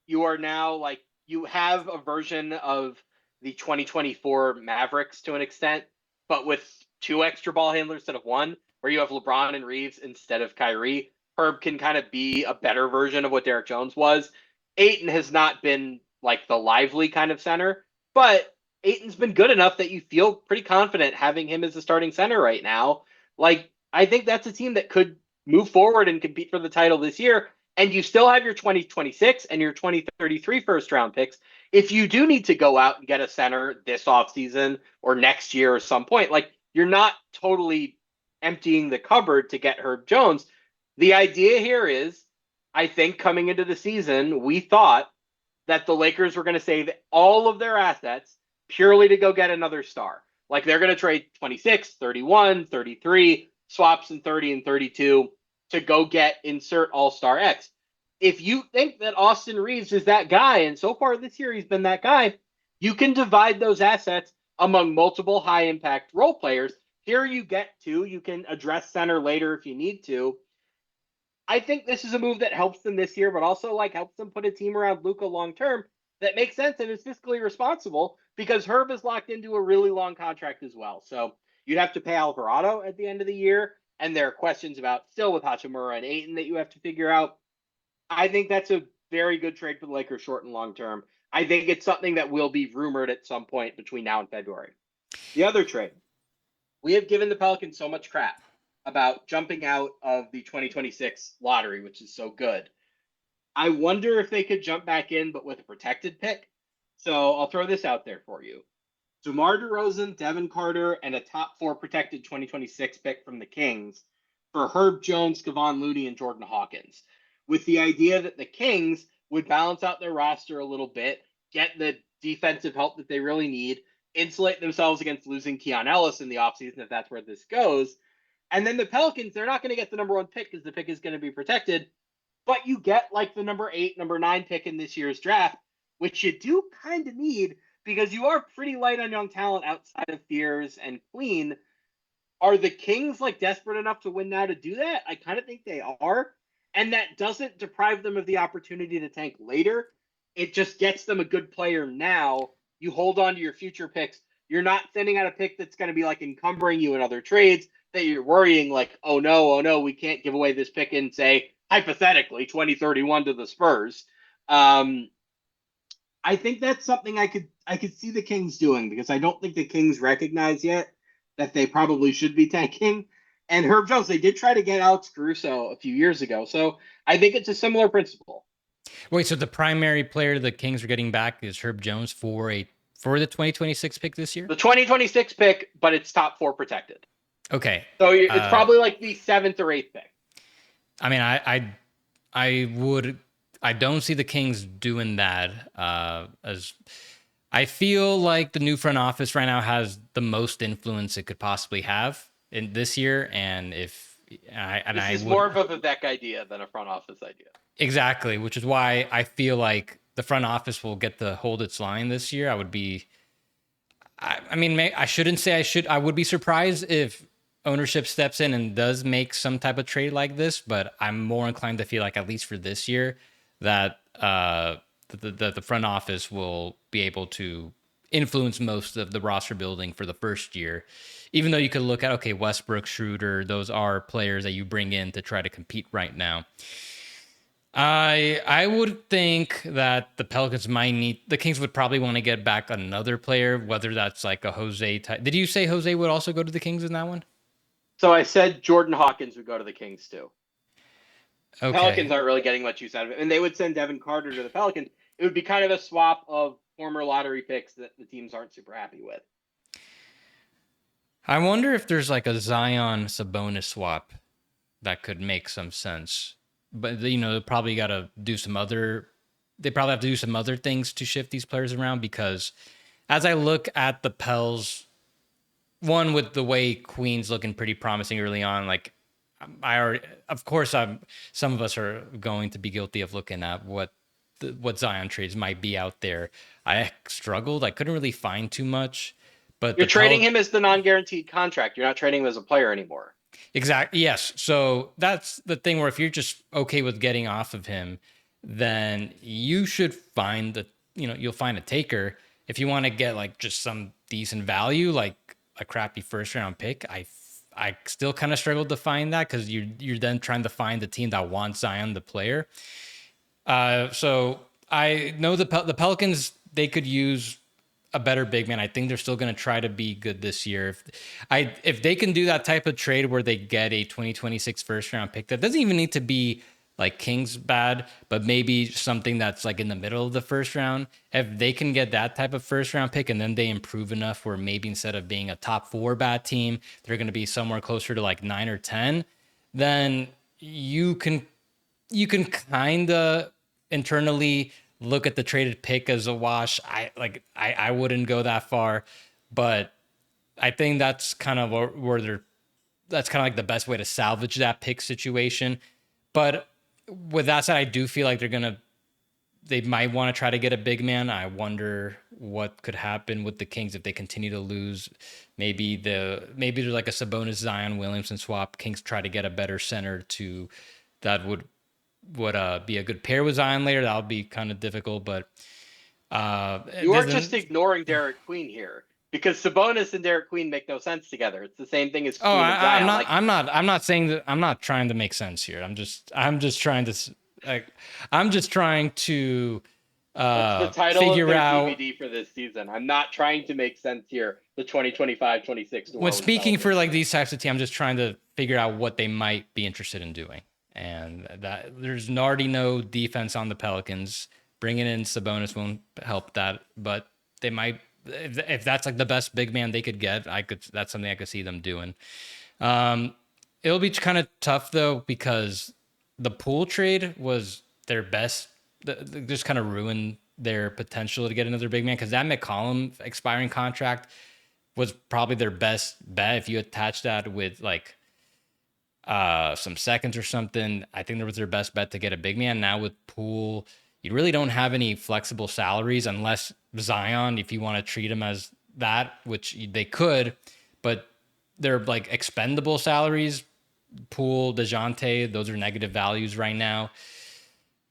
you are now like you have a version of the 2024 Mavericks to an extent, but with 2 extra ball handlers instead of 1, where you have LeBron and Reeves instead of Kyrie. Herb can kind of be a better version of what Derek Jones was. Ayton has not been like the lively kind of center, but Ayton's been good enough that you feel pretty confident having him as a starting center right now. Like, I think that's a team that could move forward and compete for the title this year. And you still have your 2026 and your 2033 first round picks. If you do need to go out and get a center this offseason or next year or some point, like you're not totally emptying the cupboard to get Herb Jones. The idea here is, I think coming into the season, we thought that the Lakers were going to save all of their assets purely to go get another star. Like they're going to trade 26, 31, 33, swaps in 30 and 32 to go get insert All-Star X. If you think that Austin Reeves is that guy, and so far this year he's been that guy, you can divide those assets among multiple high-impact role players. Here you get to, you can address center later if you need to. I think this is a move that helps them this year, but also like helps them put a team around Luka long term that makes sense and is fiscally responsible because Herb is locked into a really long contract as well. So you'd have to pay Alvarado at the end of the year, and there are questions about still with Hachimura and Ayton that you have to figure out. I think that's a very good trade for the Lakers short and long term. I think it's something that will be rumored at some point between now and February. The other trade, we have given the Pelicans so much crap about jumping out of the 2026 lottery, which is so good. I wonder if they could jump back in, but with a protected pick. So I'll throw this out there for you. DeMar DeRozan, Devin Carter, and a top 4 protected 2026 pick from the Kings for Herb Jones, Kevon Looney, and Jordan Hawkins, with the idea that the Kings would balance out their roster a little bit, get the defensive help that they really need, insulate themselves against losing Keon Ellis in the offseason if that's where this goes. And then the Pelicans, they're not going to get the number 1 pick because the pick is going to be protected, but you get like the number 8, number 9 pick in this year's draft, which you do kind of need because you are pretty light on young talent outside of Fears and Queen. Are the Kings like desperate enough to win now to do that? I kind of think they are. And that doesn't deprive them of the opportunity to tank later. It just gets them a good player now. You hold on to your future picks. You're not sending out a pick that's going to be like encumbering you in other trades that you're worrying like, oh no, we can't give away this pick and say hypothetically 2031 to the Spurs. Um, I think that's something I could see the Kings doing because I don't think the Kings recognize yet that they probably should be tanking. And Herb Jones, they did try to get Alex Caruso a few years ago, so I think it's a similar principle. Wait, so the primary player the Kings are getting back is Herb Jones for the 2026 pick this year? The 2026 pick, but it's top four protected, Okay. so it's probably like the seventh or eighth pick. I mean, I don't see the Kings doing that. As I feel like the new front office right now has the most influence it could possibly have in this year, and if I and This I is would more of a Vivek idea than a front office idea. exactly, which is why I feel like the front office will get to hold its line this year. I mean, I shouldn't say I should. I would be surprised if ownership steps in and does make some type of trade like this, but I'm more inclined to feel like at least for this year that the front office will be able to influence most of the roster building for the first year. Even though you could look at okay, Westbrook, Schroeder, those are players that you bring in to try to compete right now. I would think that the Pelicans might need the Kings would probably want to get back another player, whether that's like a Jose type. Did you say Jose would also go to the Kings in that one? So I said Jordan Hawkins would go to the Kings too. Pelicans Okay. aren't really getting much use out of it, and they would send Devin Carter to the Pelicans. It would be kind of a swap of former lottery picks that the teams aren't super happy with. I wonder if there's like a Zion Sabonis swap that could make some sense. But they probably got to do some other they probably have to do some other things to shift these players around because as I look at the Pels, one with the way Queen's looking pretty promising early on, like I already, of course, some of us are going to be guilty of looking at what Zion trades might be out there. I struggled. I couldn't really find too much, but You're trading him as the non-guaranteed contract. You're not trading him as a player anymore. Exactly. Yes. So that's the thing where if you're just okay with getting off of him, then you should find you'll find a taker. If you want to get like just some decent value, like a crappy first round pick, I still kind of struggled to find that because you're then trying to find the team that wants Zion the player. So I know the Pelicans, they could use a better big man. I think they're still going to try to be good this year. If they can do that type of trade where they get a 2026 first round pick, that doesn't even need to be like Kings bad, but maybe something that's like in the middle of the first round. If they can get that type of first round pick and then they improve enough where maybe instead of being a top 4 bad team, they're going to be somewhere closer to like 9 or 10, then you can kind of internally look at the traded pick as a wash. I wouldn't go that far, but I think that's kind of that's kind of like the best way to salvage that pick situation. But with that said, I do feel like they might want to try to get a big man. I wonder what could happen with the Kings if they continue to lose. Maybe there's like a Sabonis Zion Williamson swap. Kings try to get a better center that would be a good pair with Zion later. That would be kind of difficult, but you are just ignoring Derek Queen here because Sabonis and Derek Queen make no sense together. It's the same thing as Queen and Zion. I'm not saying that. I'm not trying to make sense here. I'm just trying to That's the title figure of their out. DVD for this season. I'm not trying to make sense here. The 2025-26. When speaking for like these types of teams, I'm just trying to figure out what they might be interested in doing. And that there's already no defense on the Pelicans. Bringing in Sabonis won't help that, but they might if that's like the best big man they could get. That's something I could see them doing. It'll be kind of tough though because the Poole trade was their best. Just kind of ruined their potential to get another big man because that McCollum expiring contract was probably their best bet. If you attach that with like some seconds or something, I think that was their best bet to get a big man. Now with Poole, you really don't have any flexible salaries unless Zion, if you want to treat him as that, which they could, but they're like expendable salaries. Poole, DeJounte, those are negative values right now.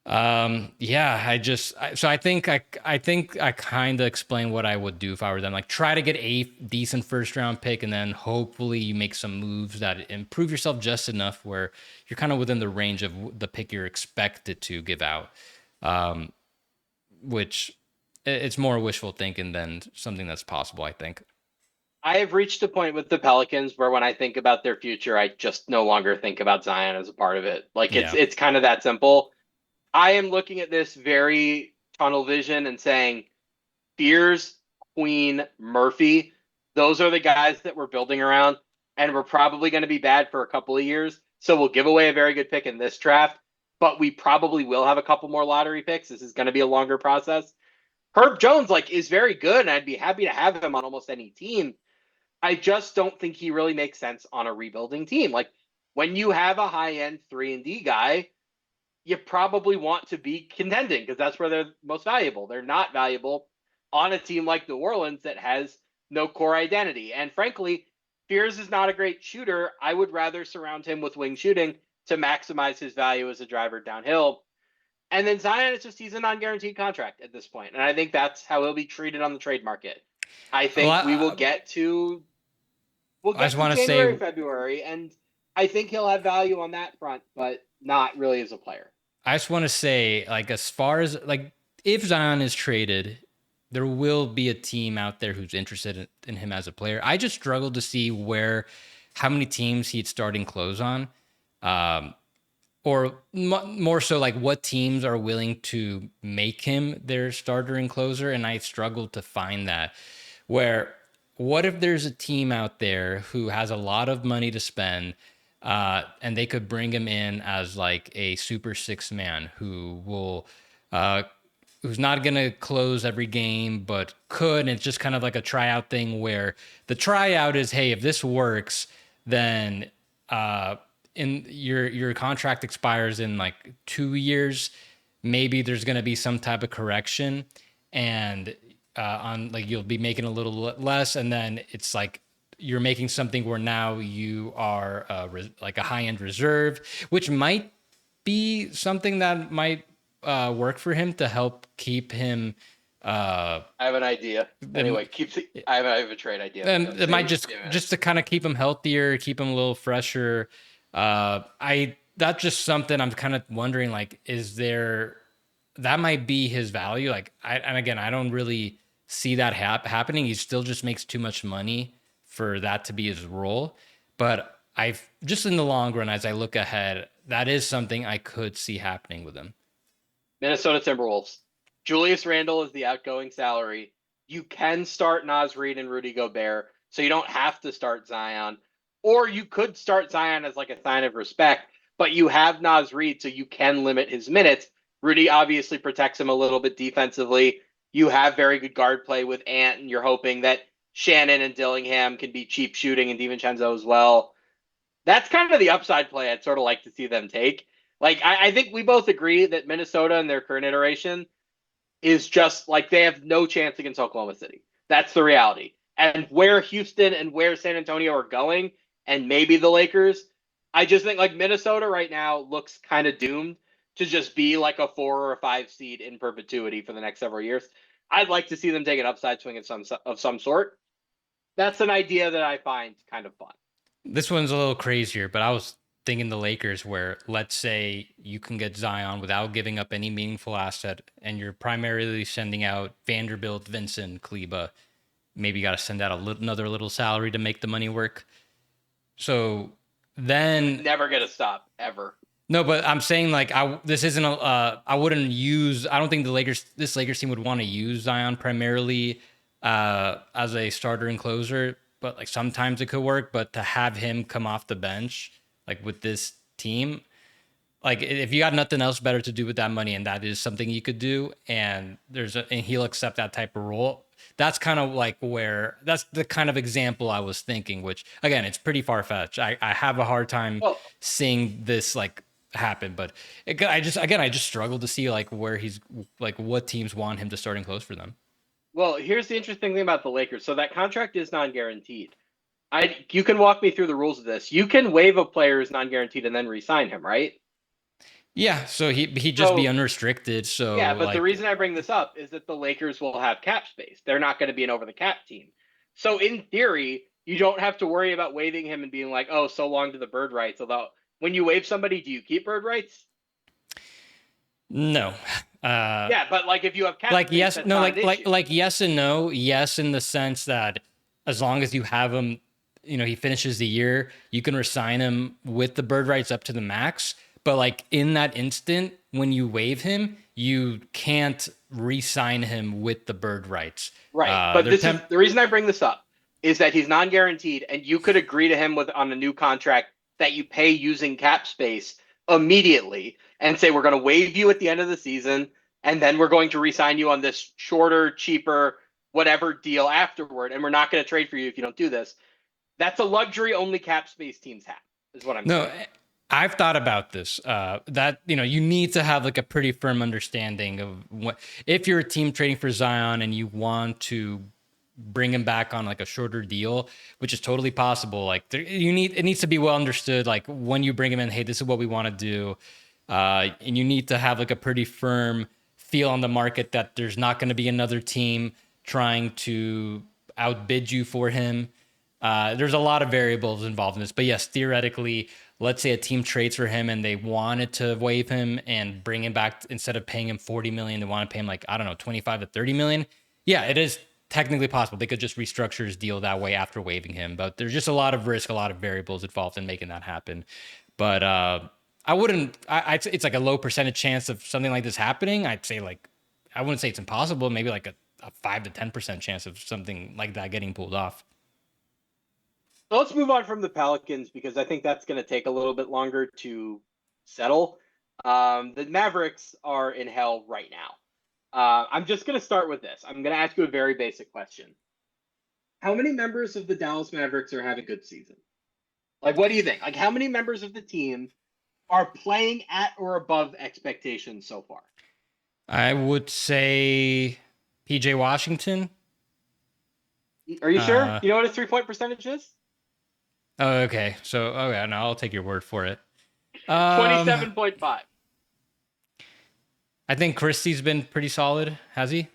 Yeah, so I think I kind of explained what I would do if I were them. Like try to get a decent first round pick, and then hopefully you make some moves that improve yourself just enough where you're kind of within the range of the pick you're expected to give out. Um, which it's more wishful thinking than something that's possible, I think. I have reached a point with the Pelicans where when I think about their future, I just no longer think about Zion as a part of it. Like it's Yeah. it's kind of that simple. I am looking at this very tunnel vision and saying Spears, Queen, Murphy, those are the guys that we're building around, and we're probably going to be bad for a couple of years. So we'll give away a very good pick in this draft, but we probably will have a couple more lottery picks. This is going to be a longer process. Herb Jones like is very good, and I'd be happy to have him on almost any team. I just don't think he really makes sense on a rebuilding team. Like when you have a high end 3-and-D guy, you probably want to be contending because that's where they're most valuable. They're not valuable on a team like New Orleans that has no core identity. And frankly, Fears is not a great shooter. I would rather surround him with wing shooting to maximize his value as a driver downhill. And then Zion is just he's a non-guaranteed contract at this point, and I think that's how he'll be treated on the trade market. I Well, think we will get to we'll I just get to want to say January, February, and I think he'll have value on that front, but not really as a player. like, as far as like, if Zion is traded, there will be a team out there who's interested in him as a player. I just struggle to see how many teams he'd start and close on, um, or more so, like what teams are willing to make him their starter and closer. And I struggle to find that. Where, what if there's a team out there who has a lot of money to spend, and they could bring him in as like a super six man uh, who's not going to close every game, but could. And it's just kind of like a tryout thing where the tryout is, hey, if this works, then in your contract expires in like 2 years. Maybe there's going to be some type of correction, and on like you'll be making a little less, and then it's like you're making something where now you are like a high end reserve, which might be something that might work for him to help keep him. I have an idea. The, Anyway, I have a trade idea. and it might Give me a minute. just to kind of keep him healthier, keep him a little fresher. I That's just something I'm kind of wondering. Like, is there that might be his value? Like, and again, I don't really see that happening. He still just makes too much money for that to be his role. But I've just in the long run, as I look ahead, that is something I could see happening with him. Minnesota Timberwolves. Julius Randle is the outgoing salary. You can start Naz Reid and Rudy Gobert, so you don't have to start Zion. Or you could start Zion as like a sign of respect, but you have Naz Reid, so you can limit his minutes. Rudy obviously protects him a little bit defensively. You have very good guard play with Ant, and you're hoping that Shannon and Dillingham can be cheap shooting and DiVincenzo as well. That's kind of the upside play I'd sort of like to see them take. Like, I think we both agree that Minnesota in their current iteration is just like they have no chance against Oklahoma City. That's the reality. And where Houston and where San Antonio are going, and maybe the Lakers, I just think like Minnesota right now looks kind of doomed to just be like a 4 or 5 seed in perpetuity for the next several years. I'd like to see them take an upside swing of some sort. That's an idea that I find kind of fun. This one's a little crazier, but I was thinking the Lakers, where let's say you can get Zion without giving up any meaningful asset, and you're primarily sending out Vanderbilt, Vincent, Kleba. Maybe you got to send out another little salary to make the money work. So then, Never gonna stop ever. no, but I'm saying like this isn't a I wouldn't use. I don't think this Lakers team would want to use Zion primarily as a starter and closer, but like sometimes it could work. But to have him come off the bench like with this team, like if you got nothing else better to do with that money, and that is something you could do, and and he'll accept that type of role. That's kind of like that's the kind of example I was thinking, which again, it's pretty far fetched. I have a hard time Well, seeing this like happen, but I just struggle to see like where he's like what teams want him to start and close for them. well, here's the interesting thing about the Lakers. So that contract is non-guaranteed. You can walk me through the rules of this. You can waive a player who's non-guaranteed and then re-sign him, right? Yeah, so he'd just be So unrestricted. yeah, So but the like, reason I bring this up is that the Lakers will have cap space. They're not going to be an over the cap team. So in theory, you don't have to worry about waiving him and being like, "Oh, so long to the bird rights." Although when you waive somebody, do you keep bird rights? no. Yeah, but like if you have cap Like space, yes, that's no, not an issue. like yes and no. Yes, in the sense that as long as you have him, he finishes the year, you can resign him with the bird rights up to the max. But like in that instant, when you waive him, you can't re-sign him with the bird rights. Right. But They're this is temp. the reason I bring this up is that he's non-guaranteed and you could agree to him with on a new contract that you pay using cap space immediately and say we're going to waive you at the end of the season and then we're going to re-sign you on this shorter, cheaper, whatever deal afterward and we're not going to trade for you if you don't do this. That's a luxury only cap space teams have, is what I'm No, saying. I've thought about this. That you need to have like a pretty firm understanding of what if you're a team trading for Zion and you want to bring him back on like a shorter deal, which is totally possible. Like it needs to be well understood. Like when you bring him in, hey, this is what we want to do, and you need to have like a pretty firm feel on the market that there's not going to be another team trying to outbid you for him. There's a lot of variables involved in this, but yes, theoretically, let's say a team trades for him and they wanted to waive him and bring him back instead of paying him 40 million, they want to pay him like I don't know 25 to 30 million. Yeah, it is technically possible. They could just restructure his deal that way after waiving him, but there's just a lot of risk, a lot of variables involved in making that happen. But I wouldn't. It's like a low percentage chance of something like this happening. I'd say like I wouldn't say it's impossible. Maybe like a 5 to 10% chance of something like that getting pulled off. So let's move on from the Pelicans because I think that's going to take a little bit longer to settle. The Mavericks are in hell right now. I'm just going to start with this. I'm going to ask you a very basic question. How many members of the Dallas Mavericks are having a good season? Like, what do you think? Like, how many members of the team are playing at or above expectations so far? I would say PJ Washington. Are you sure? Uh, You know what his 3 point percentage is? oh, okay. So, okay, no, I'll take your word for it. Um, 27.5. I think Christie's been pretty solid. Has he?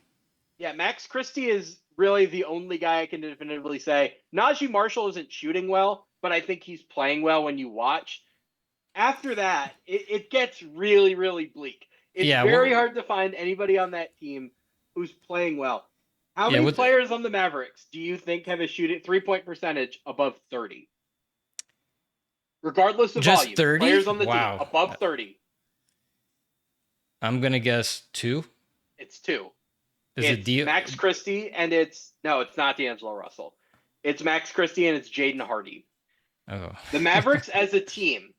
Yeah, Max Christie is really the only guy I can definitively say. Najee Marshall isn't shooting well, but I think he's playing well when you watch. After that, it gets really, really bleak. It's Yeah. very hard to find anybody on that team who's playing well. How Yeah. many With players on the Mavericks do you think have a shooting 3 point percentage above 30? Regardless of just volume, 30? players on the team Wow. above 30, I'm gonna guess two. it's two. Is it It's deal? Max Christie and it's no, it's not D'Angelo Russell. It's Max Christie and it's Jaden Hardy. Oh. The Mavericks as a team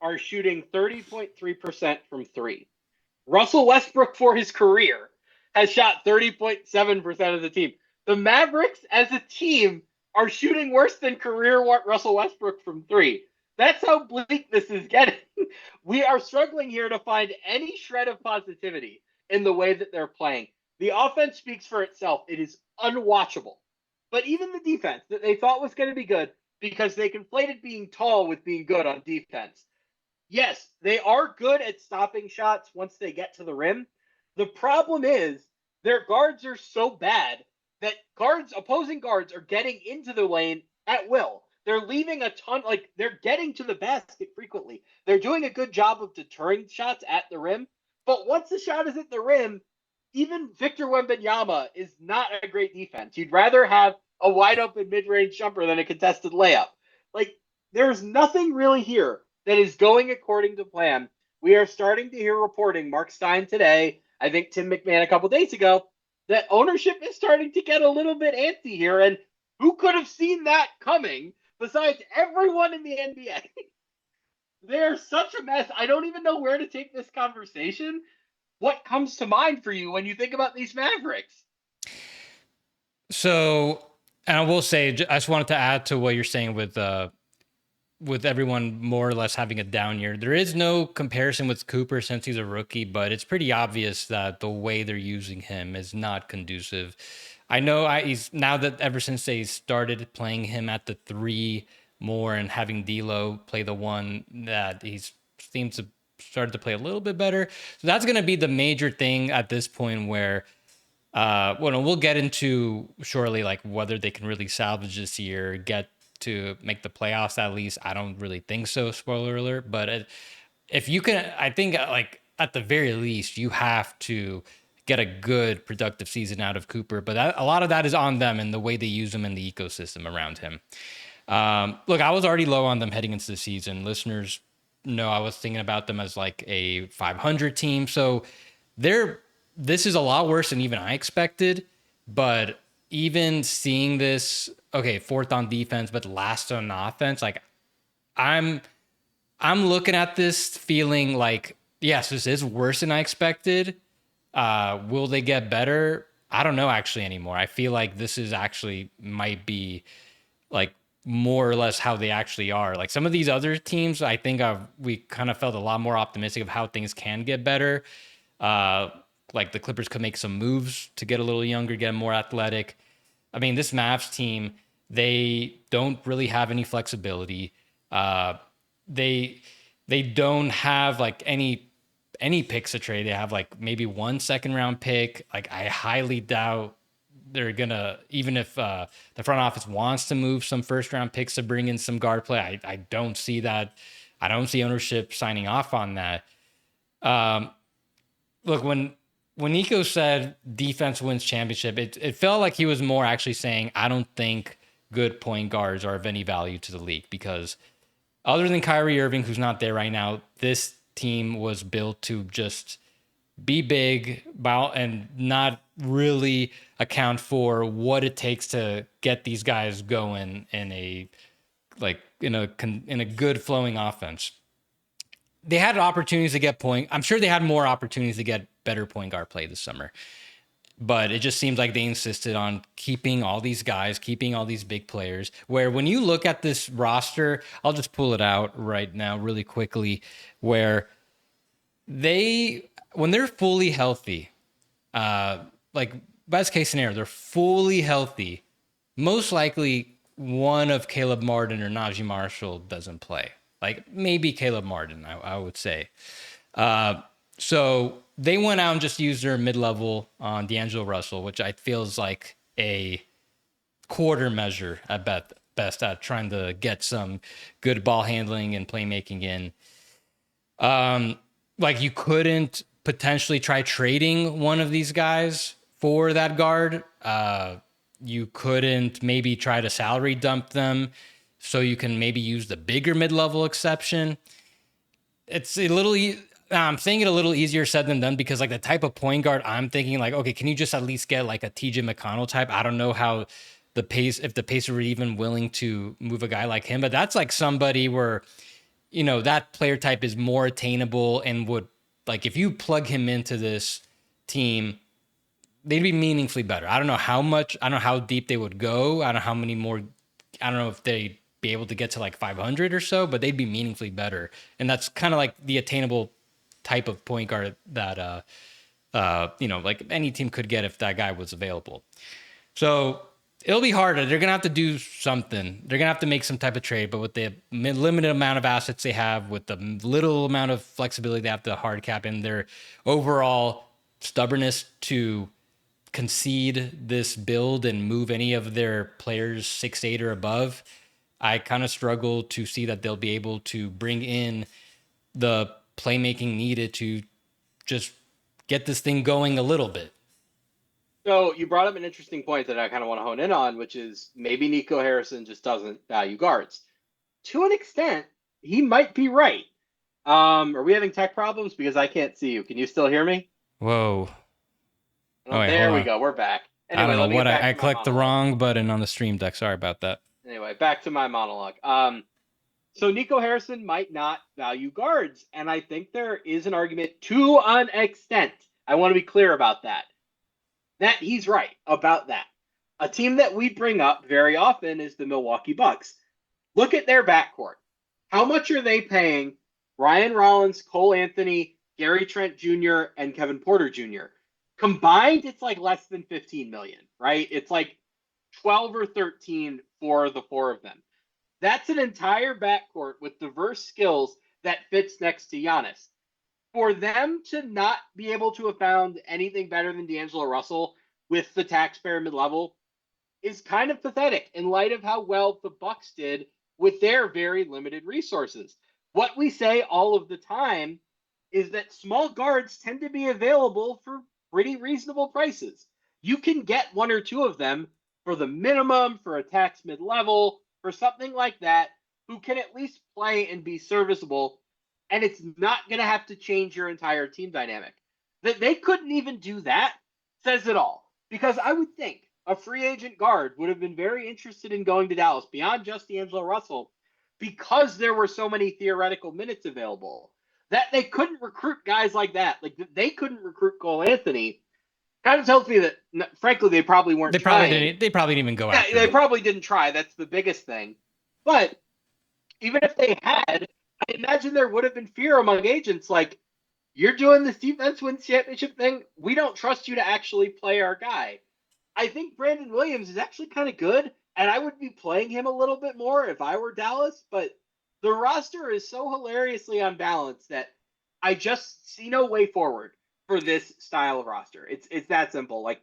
are shooting 30.3% from three. Russell Westbrook for his career has shot 30.7% of the team. The Mavericks as a team are shooting worse than career Russell Westbrook from three. That's how bleak this is getting. We are struggling here to find any shred of positivity in the way that they're playing. The offense speaks for itself. It is unwatchable. But even the defense that they thought was going to be good because they conflated being tall with being good on defense. Yes, they are good at stopping shots once they get to the rim. The problem is their guards are so bad that opposing guards are getting into the lane at will. They're leaving a ton, like they're getting to the basket frequently. They're doing a good job of deterring shots at the rim. But once the shot is at the rim, even Victor Wembanyama is not a great defense. You'd rather have a wide open mid range jumper than a contested layup. Like, there's nothing really here that is going according to plan. We are starting to hear reporting, Mark Stein today, I think Tim McMahon a couple days ago, that ownership is starting to get a little bit antsy here. And who could have seen that coming besides everyone in the NBA? They're such a mess. I don't even know where to take this conversation. What comes to mind for you when you think about these Mavericks? So, and I will say, I just wanted to add to what you're saying with everyone more or less having a down year. There is no comparison with Cooper since he's a rookie, but it's pretty obvious that the way they're using him is not conducive. I know he's now that ever since they started playing him at the three more and having D'Lo play the one, that he's seemed to started to play a little bit better. So that's going to be the major thing at this point where, well, we'll get into shortly, like whether they can really salvage this year, get to make the playoffs at least. I don't really think so, spoiler alert. But if you can, I think like at the very least, you have to get a good productive season out of Cooper. But a lot of that is on them and the way they use him in the ecosystem around him. Look, I was already low on them heading into the season. Listeners know I was thinking about them as like a 500 team. So this is a lot worse than even I expected. But even seeing this, okay, fourth on defense, but last on offense, like I'm looking at this feeling like, yes, this is worse than I expected. Will they get better? I don't know actually anymore. I feel like this is actually might be like more or less how they actually are. Like some of these other teams, I think we kind of felt a lot more optimistic of how things can get better. Like the Clippers could make some moves to get a little younger, get more athletic. I mean, this Mavs team, they don't really have any flexibility. They don't have like any picks to trade. They have like maybe 1 second-round pick. Like I highly doubt they're gonna, even if the front office wants to move some first-round picks to bring in some guard play. I don't see that. I don't see ownership signing off on that. Look, when Nico said defense wins championship, it felt like he was more actually saying, I don't think good point guards are of any value to the league because other than Kyrie Irving, who's not there right now, this team was built to just be big and not really account for what it takes to get these guys going in a good flowing offense. They had opportunities to get point. I'm sure they had more opportunities to get better point guard play this summer. But it just seems like they insisted on keeping all these guys, keeping all these big players. Where when you look at this roster, I'll just pull it out right now really quickly, where when they're fully healthy, like best case scenario, they're fully healthy. Most likely one of Caleb Martin or Najee Marshall doesn't play. Like maybe Caleb Martin, I would say. So they went out and just used their mid-level on D'Angelo Russell, which I feel is like a quarter measure at best at trying to get some good ball handling and playmaking in. Like you couldn't potentially try trading one of these guys for that guard. You couldn't maybe try to salary dump them so you can maybe use the bigger mid-level exception. It's a little I'm saying it a little easier said than done because like the type of point guard I'm thinking like, okay, can you just at least get like a TJ McConnell type? I don't know how if the Pacers were even willing to move a guy like him, but that's like somebody where, that player type is more attainable and would like, if you plug him into this team, they'd be meaningfully better. I don't know how much, I don't know how deep they would go. I don't know how many more, I don't know if they'd be able to get to like 500 or so, but they'd be meaningfully better. And that's kind of like the attainable type of point guard that, like any team could get if that guy was available. So it'll be harder. They're going to have to do something. They're going to have to make some type of trade, but with the limited amount of assets they have, with the little amount of flexibility they have to hard cap and their overall stubbornness to concede this build and move any of their players 6'8" or above, I kind of struggle to see that they'll be able to bring in the playmaking needed to just get this thing going a little bit. So you brought up an interesting point that I kind of want to hone in on, which is maybe Nico Harrison just doesn't value guards. To an extent, he might be right. Are we having tech problems? Because I can't see you. Can you still hear me? Whoa. Oh, wait, there we go. We're back. Anyway, I don't know what I clicked the wrong button on the stream deck. Sorry about that. Anyway, back to my monologue. So Nico Harrison might not value guards, and I think there is an argument to an extent. I want to be clear about that. That he's right about that. A team that we bring up very often is the Milwaukee Bucks. Look at their backcourt. How much are they paying Ryan Rollins, Cole Anthony, Gary Trent Jr., and Kevin Porter Jr.? Combined, it's like less than 15 million, right? It's like 12 or 13 for the four of them. That's an entire backcourt with diverse skills that fits next to Giannis. For them to not be able to have found anything better than D'Angelo Russell with the taxpayer mid-level is kind of pathetic in light of how well the Bucks did with their very limited resources. What we say all of the time is that small guards tend to be available for pretty reasonable prices. You can get one or two of them for the minimum, for a tax mid-level, for something like that, who can at least play and be serviceable, and it's not going to have to change your entire team dynamic. That they couldn't even do that says it all. Because I would think a free agent guard would have been very interested in going to Dallas beyond just D'Angelo Russell because there were so many theoretical minutes available that they couldn't recruit guys like that. Like they couldn't recruit Cole Anthony. Kind of tells me that, frankly, they probably weren't They probably trying. didn't. They probably didn't even go Yeah, after they him. probably didn't try. That's the biggest thing. But even if they had, I imagine there would have been fear among agents like, you're doing this defense wins championship thing. We don't trust you to actually play our guy. I think Brandon Williams is actually kind of good, and I would be playing him a little bit more if I were Dallas, but the roster is so hilariously unbalanced that I just see no way forward for this style of roster. It's that simple. Like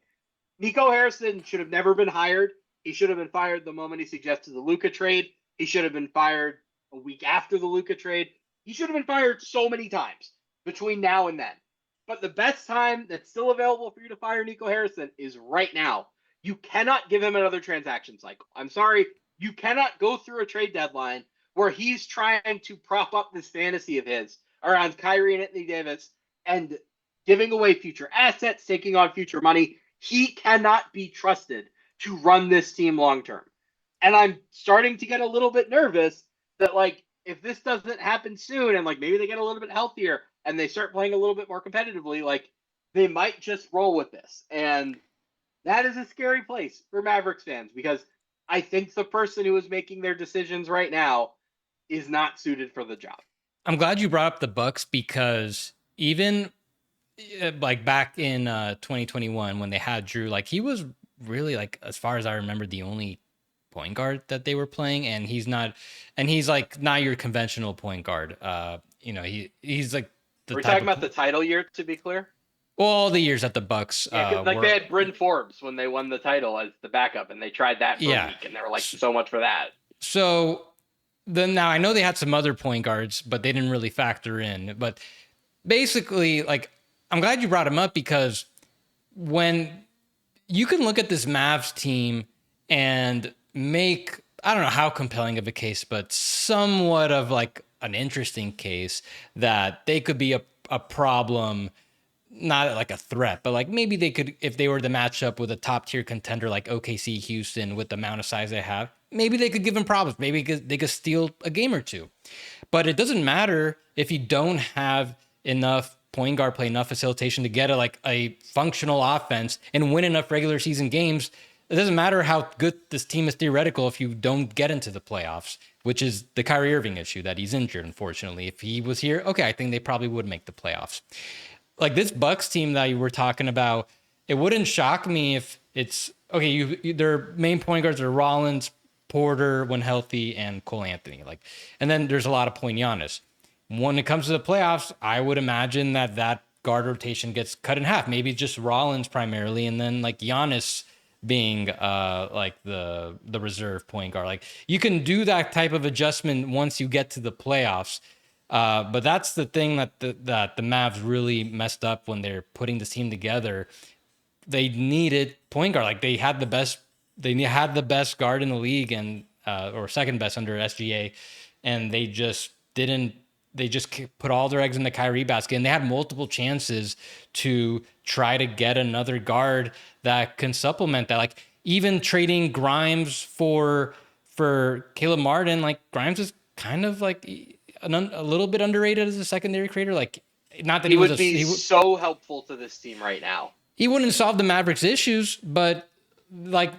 Nico Harrison should have never been hired. He should have been fired the moment he suggested the Luka trade. He should have been fired a week after the Luka trade. He should have been fired so many times between now and then. But the best time that's still available for you to fire Nico Harrison is right now. You cannot give him another transaction cycle. I'm sorry. You cannot go through a trade deadline where he's trying to prop up this fantasy of his around Kyrie and Anthony Davis and giving away future assets, taking on future money. He cannot be trusted to run this team long term. And I'm starting to get a little bit nervous that, like, if this doesn't happen soon and, like, maybe they get a little bit healthier and they start playing a little bit more competitively, like, they might just roll with this. And that is a scary place for Mavericks fans because I think the person who is making their decisions right now is not suited for the job. I'm glad you brought up the Bucks because even like back in 2021 when they had Drew, like he was really, like, as far as I remember, the only point guard that they were playing, and he's like not your conventional point guard. He's like the We're type talking of about the title year, to be clear. all the years that the Bucks Yeah, like they were. had Bryn Forbes when they won the title as the backup, and they tried that for a Yeah. week, and they were like, so much for that. So then now I know they had some other point guards, but they didn't really factor in. But basically, like, I'm glad you brought him up because when you can look at this Mavs team and make, I don't know how compelling of a case, but somewhat of like an interesting case that they could be a problem, not like a threat, but like maybe they could, if they were to match up with a top tier contender like OKC Houston with the amount of size they have, maybe they could give them problems. Maybe they could steal a game or two. But it doesn't matter if you don't have enough point guard play, enough facilitation to get a functional offense and win enough regular season games. It doesn't matter how good this team is theoretical if you don't get into the playoffs, which is the Kyrie Irving issue that he's injured, unfortunately. If he was here, okay, I think they probably would make the playoffs. Like this Bucks team that you were talking about, it wouldn't shock me if it's okay. Their main point guards are Rollins, Porter when healthy, and Cole Anthony. And then there's a lot of point Giannis. When it comes to the playoffs, I would imagine that guard rotation gets cut in half. Maybe just Rollins primarily, and then like Giannis being like the reserve point guard. Like you can do that type of adjustment once you get to the playoffs. But that's the thing that the Mavs really messed up when they're putting this team together. They needed point guard. Like they had the best. They had the best guard in the league, and or second best under SGA, and they just didn't. They just put all their eggs in the Kyrie basket, and they had multiple chances to try to get another guard that can supplement that. Like even trading Grimes for Caleb Martin. Like Grimes is kind of like a little bit underrated as a secondary creator. Like not that He would be so helpful to this team right now. He wouldn't solve the Mavericks' issues, but like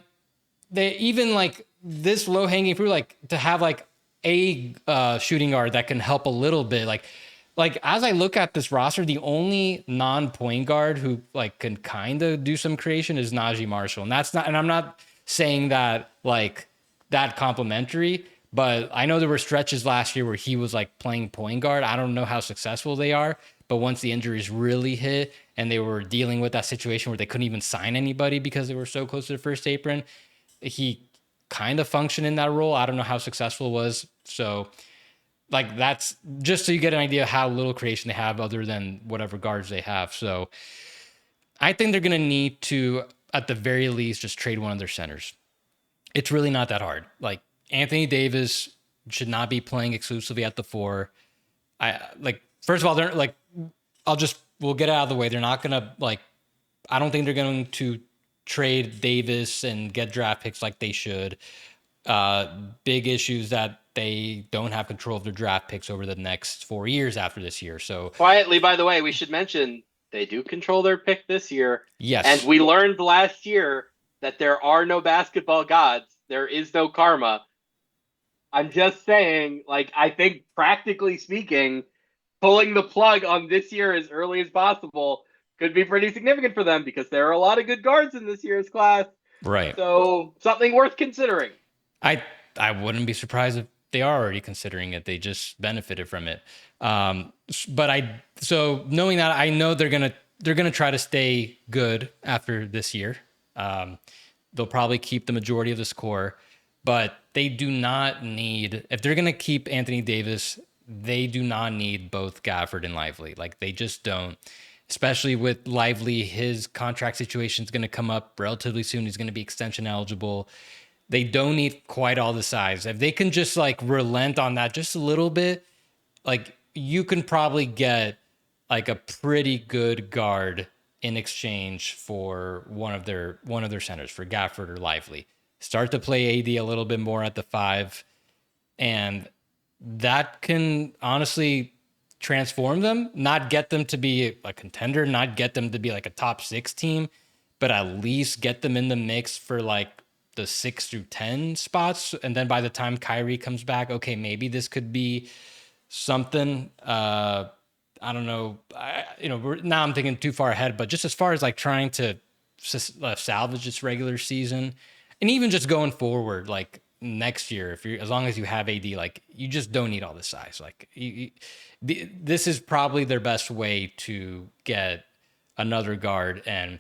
they even like this low hanging fruit, like to have like a shooting guard that can help a little bit. Like as I look at this roster, the only non-point guard who like can kind of do some creation is Najee Marshall, and that's not. And I'm not saying that like that complimentary, but I know there were stretches last year where he was like playing point guard. I don't know how successful they are, But once the injuries really hit and they were dealing with that situation where they couldn't even sign anybody because they were so close to the first apron, he kind of functioned in that role. I don't know how successful it was. So, like, that's just so you get an idea of how little creation they have other than whatever guards they have. So, I think they're going to need to, at the very least, just trade one of their centers. It's really not that hard. Like, Anthony Davis should not be playing exclusively at the four. First of all, they're like, we'll get it out of the way. They're not gonna I don't think they're going to trade Davis and get draft picks like they should. Big issues that they don't have control of their draft picks over the next 4 years after this year. So Quietly, by the way, we should mention they do control their pick this year. And yes, we learned last year that there are no basketball gods. There is no karma. I'm just saying, like, I think practically speaking, pulling the plug on this year as early as possible could be pretty significant for them because there are a lot of good guards in this year's class. right. So something worth considering. I I wouldn't be surprised if they are already considering it. They just benefited from it. So knowing that, I know they're gonna try to stay good after this year. They'll probably keep the majority of this core, but they do not need, if they're gonna keep Anthony Davis, they do not need both Gafford and Lively. Like, they just don't. Especially with Lively, his contract situation is going to come up relatively soon. He's going to be extension eligible. They don't need quite all the size. If they can just like relent on that just a little bit, like, you can probably get like a pretty good guard in exchange for one of their centers, for Gafford or Lively. Start to play AD a little bit more at the five, and that can honestly transform them, not get them to be a contender, not get them to be like a top 6 team, but at least get them in the mix for like the 6 through 10 spots. And then by the time Kyrie comes back, okay, maybe this could be something. I don't know. Now I'm thinking too far ahead, but just as far as like trying to salvage this regular season, and even just going forward, like next year, as long as you have AD, like, you just don't need all this size. Like, this is probably their best way to get another guard. And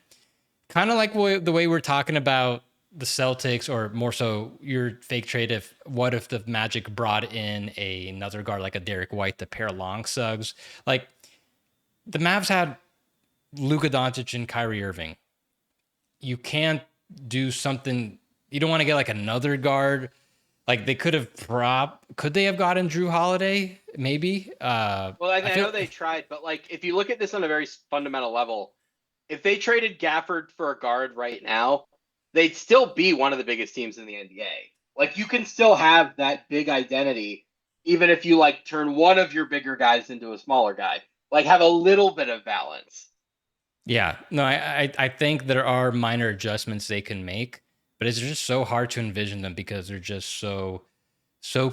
kind of like the way we're talking about the Celtics, or more so your fake trade, what if the Magic brought in another guard like a Derek White to pair long Suggs? Like, the Mavs had Luka Doncic and Kyrie Irving. You can't do something. You don't want to get like another guard. Like, they could they have gotten Drew Holiday? Maybe. Well, I know they tried, but like, if you look at this on a very fundamental level, if they traded Gafford for a guard right now, they'd still be one of the biggest teams in the NBA. Like, you can still have that big identity, even if you like turn one of your bigger guys into a smaller guy. Like, have a little bit of balance. Yeah, no, I think there are minor adjustments they can make, but it's just so hard to envision them because they're just so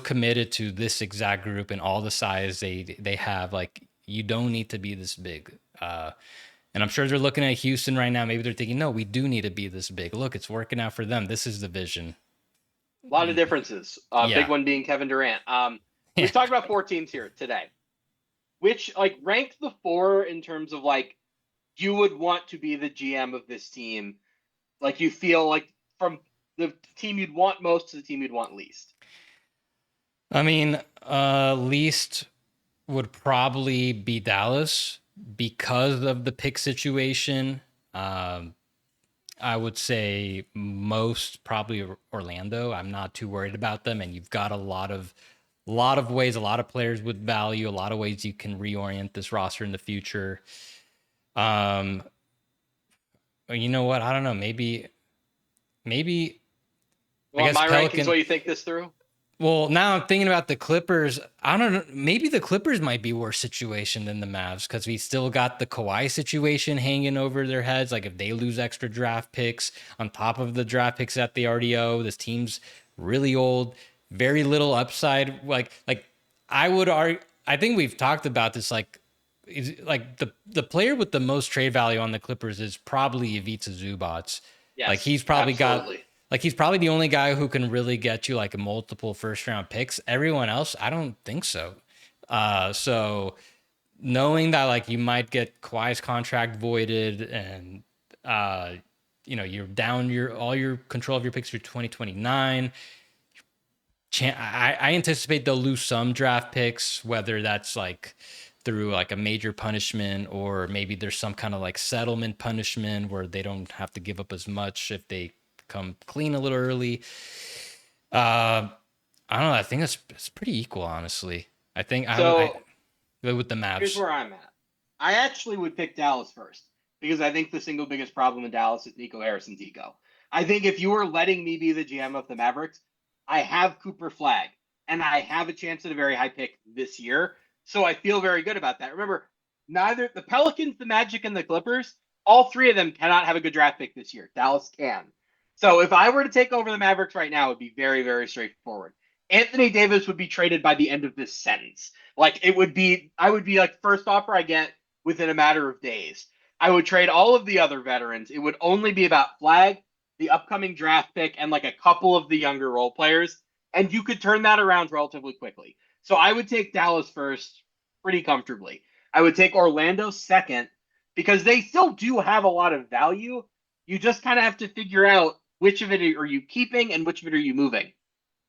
committed to this exact group and all the size they have. Like, you don't need to be this big. And I'm sure they're looking at Houston right now. Maybe they're thinking, no, we do need to be this big. Look, it's working out for them. This is the vision. A lot of differences. Yeah. Big one being Kevin Durant. We've talked about 4 teams here today. Which, like, rank the 4 in terms of like, you would want to be the GM of this team. Like, you feel like from the team you'd want most to the team you'd want least. I mean, least would probably be Dallas because of the pick situation. I would say most probably Orlando. I'm not too worried about them, and you've got a lot of ways, a lot of players with value, a lot of ways you can reorient this roster in the future. You know what? I don't know. Maybe. Well, I guess my Pelican. rankings, while you think this through. Well, now I'm thinking about the Clippers. I don't know. Maybe the Clippers might be worse situation than the Mavs because we still got the Kawhi situation hanging over their heads. Like, if they lose extra draft picks on top of the draft picks that they already owe, this team's really old, very little upside. Like I would argue. I think we've talked about this. Like the player with the most trade value on the Clippers is probably Ivica Zubac. Yes, like, he's probably absolutely. he's probably the only guy who can really get you like a multiple first round picks. Everyone else, I don't think so. So knowing that like you might get Kawhi's contract voided and uh you're down your all your control of your picks through 2029. I anticipate they'll lose some draft picks, whether that's like through like a major punishment or maybe there's some kind of like settlement punishment where they don't have to give up as much if they come clean a little early. Uh, I don't know. I think it's pretty equal, honestly. I think I So go with the here's Mavs. where I'm at. I actually would pick Dallas first because I think the single biggest problem in Dallas is Nico Harrison's ego. I think if you were letting me be the GM of the Mavericks, I have Cooper Flag and I have a chance at a very high pick this year. So I feel very good about that. Remember, neither the Pelicans, the Magic, and the Clippers, all three of them cannot have a good draft pick this year. Dallas can. So if I were to take over the Mavericks right now, it would be very, very straightforward. Anthony Davis would be traded by the end of this sentence. Like it would be, I would be like first offer I get within a matter of days. I would trade all of the other veterans. It would only be about Flag, the upcoming draft pick, and like a couple of the younger role players. And you could turn that around relatively quickly. So I would take Dallas first pretty comfortably. I would take Orlando second because they still do have a lot of value. You just kind of have to figure out which of it are you keeping and which of it are you moving.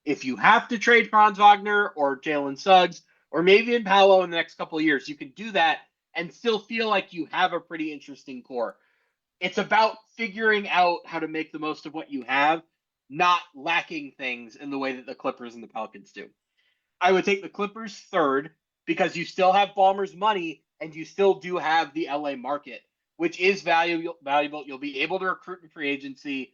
If you have to trade Franz Wagner or Jalen Suggs or maybe in Paolo in the next couple of years, you can do that and still feel like you have a pretty interesting core. It's about figuring out how to make the most of what you have, not lacking things in the way that the Clippers and the Pelicans do. I would take the Clippers third because you still have Ballmer's money and you still do have the LA market, which is valuable. You'll be able to recruit in free agency.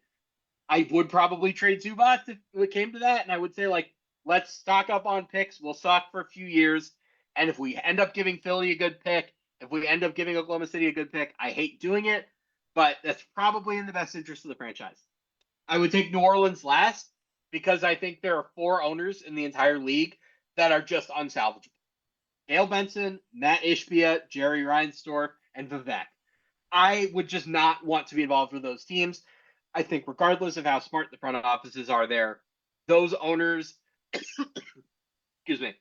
I would probably trade Zubac if it came to that, and I would say like let's stock up on picks. We'll stock for a few years, and if we end up giving Philly a good pick, if we end up giving Oklahoma City a good pick, I hate doing it, but that's probably in the best interest of the franchise. I would take New Orleans last because I think there are four owners in the entire league that are just unsalvageable. Dale Benson, Matt Ishbia, Jerry Reinsdorf, and Vivek. I would just not want to be involved with those teams. I think regardless of how smart the front offices are there, those owners, excuse me,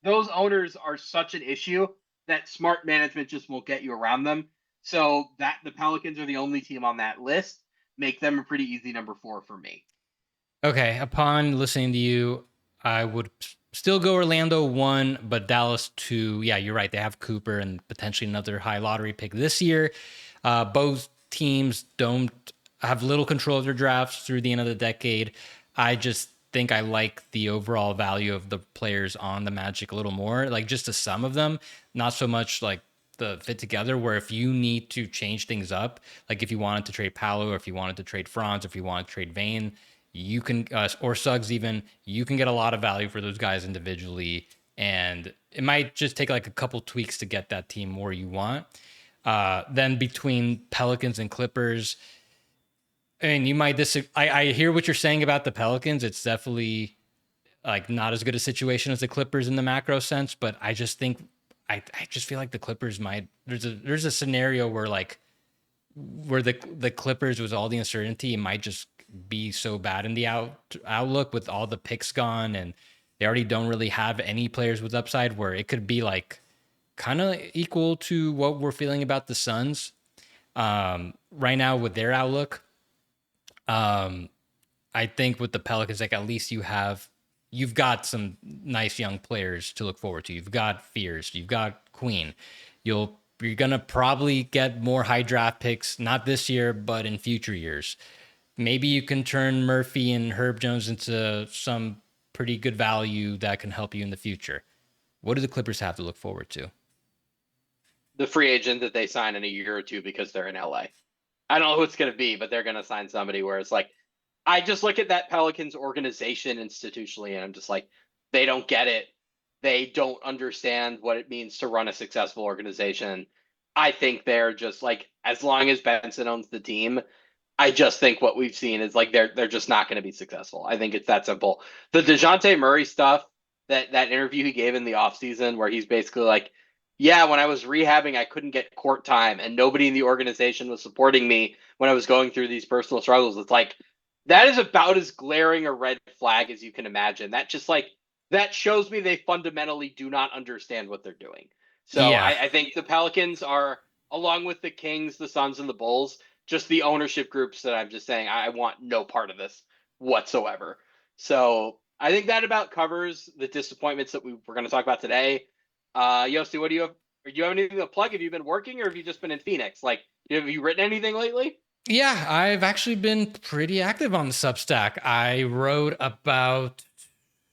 those owners are such an issue that smart management just won't get you around them. So that the Pelicans are the only team on that list, make them a pretty easy number 4 for me. Okay, upon listening to you, I would still go Orlando 1, but Dallas 2. Yeah, you're right. They have Cooper and potentially another high lottery pick this year. Both teams don't have little control of their drafts through the end of the decade. I just think I like the overall value of the players on the Magic a little more, like just the sum of them, not so much like the fit together. Where if you need to change things up, like if you wanted to trade Paolo, or if you wanted to trade Franz, if you wanted to trade Vane, you can or Suggs even, you can get a lot of value for those guys individually, and it might just take like a couple tweaks to get that team where you want. Then between Pelicans and Clippers, and you might disagree. I hear what you're saying about the Pelicans. It's definitely like not as good a situation as the Clippers in the macro sense, but I just think I just feel like the Clippers might there's a scenario where like where the Clippers with all the uncertainty, it might just be so bad in the outlook with all the picks gone, and they already don't really have any players with upside, where it could be like kind of equal to what we're feeling about the Suns right now with their outlook. Um, I think with the Pelicans, like at least you've got some nice young players to look forward to. You've got Fears, you've got Queen. You're gonna probably get more high draft picks, not this year, but in future years. Maybe you can turn Murphy and Herb Jones into some pretty good value that can help you in the future. What do the Clippers have to look forward to? The free agent that they sign in a year or two because they're in LA. I don't know who it's going to be, but they're going to sign somebody where it's like, I just look at that Pelicans organization institutionally and I'm just like, they don't get it. They don't understand what it means to run a successful organization. I think they're just like, as long as Benson owns the team, I just think what we've seen is like they're just not going to be successful. I think it's that simple. The DeJounte Murray stuff, that interview he gave in the offseason where he's basically like, yeah, when I was rehabbing, I couldn't get court time and nobody in the organization was supporting me when I was going through these personal struggles. It's like that is about as glaring a red flag as you can imagine. That just like that shows me they fundamentally do not understand what they're doing. So Yeah. I think the Pelicans are, along with the Kings, the Suns, and the Bulls, just the ownership groups that I'm just saying I want no part of this whatsoever. So I think that about covers the disappointments that we're going to talk about today. Yossi, what do you have? Do you have anything to plug? Have you been working, or have you just been in Phoenix? Like, have you written anything lately? Yeah, I've actually been pretty active on the Substack. I wrote about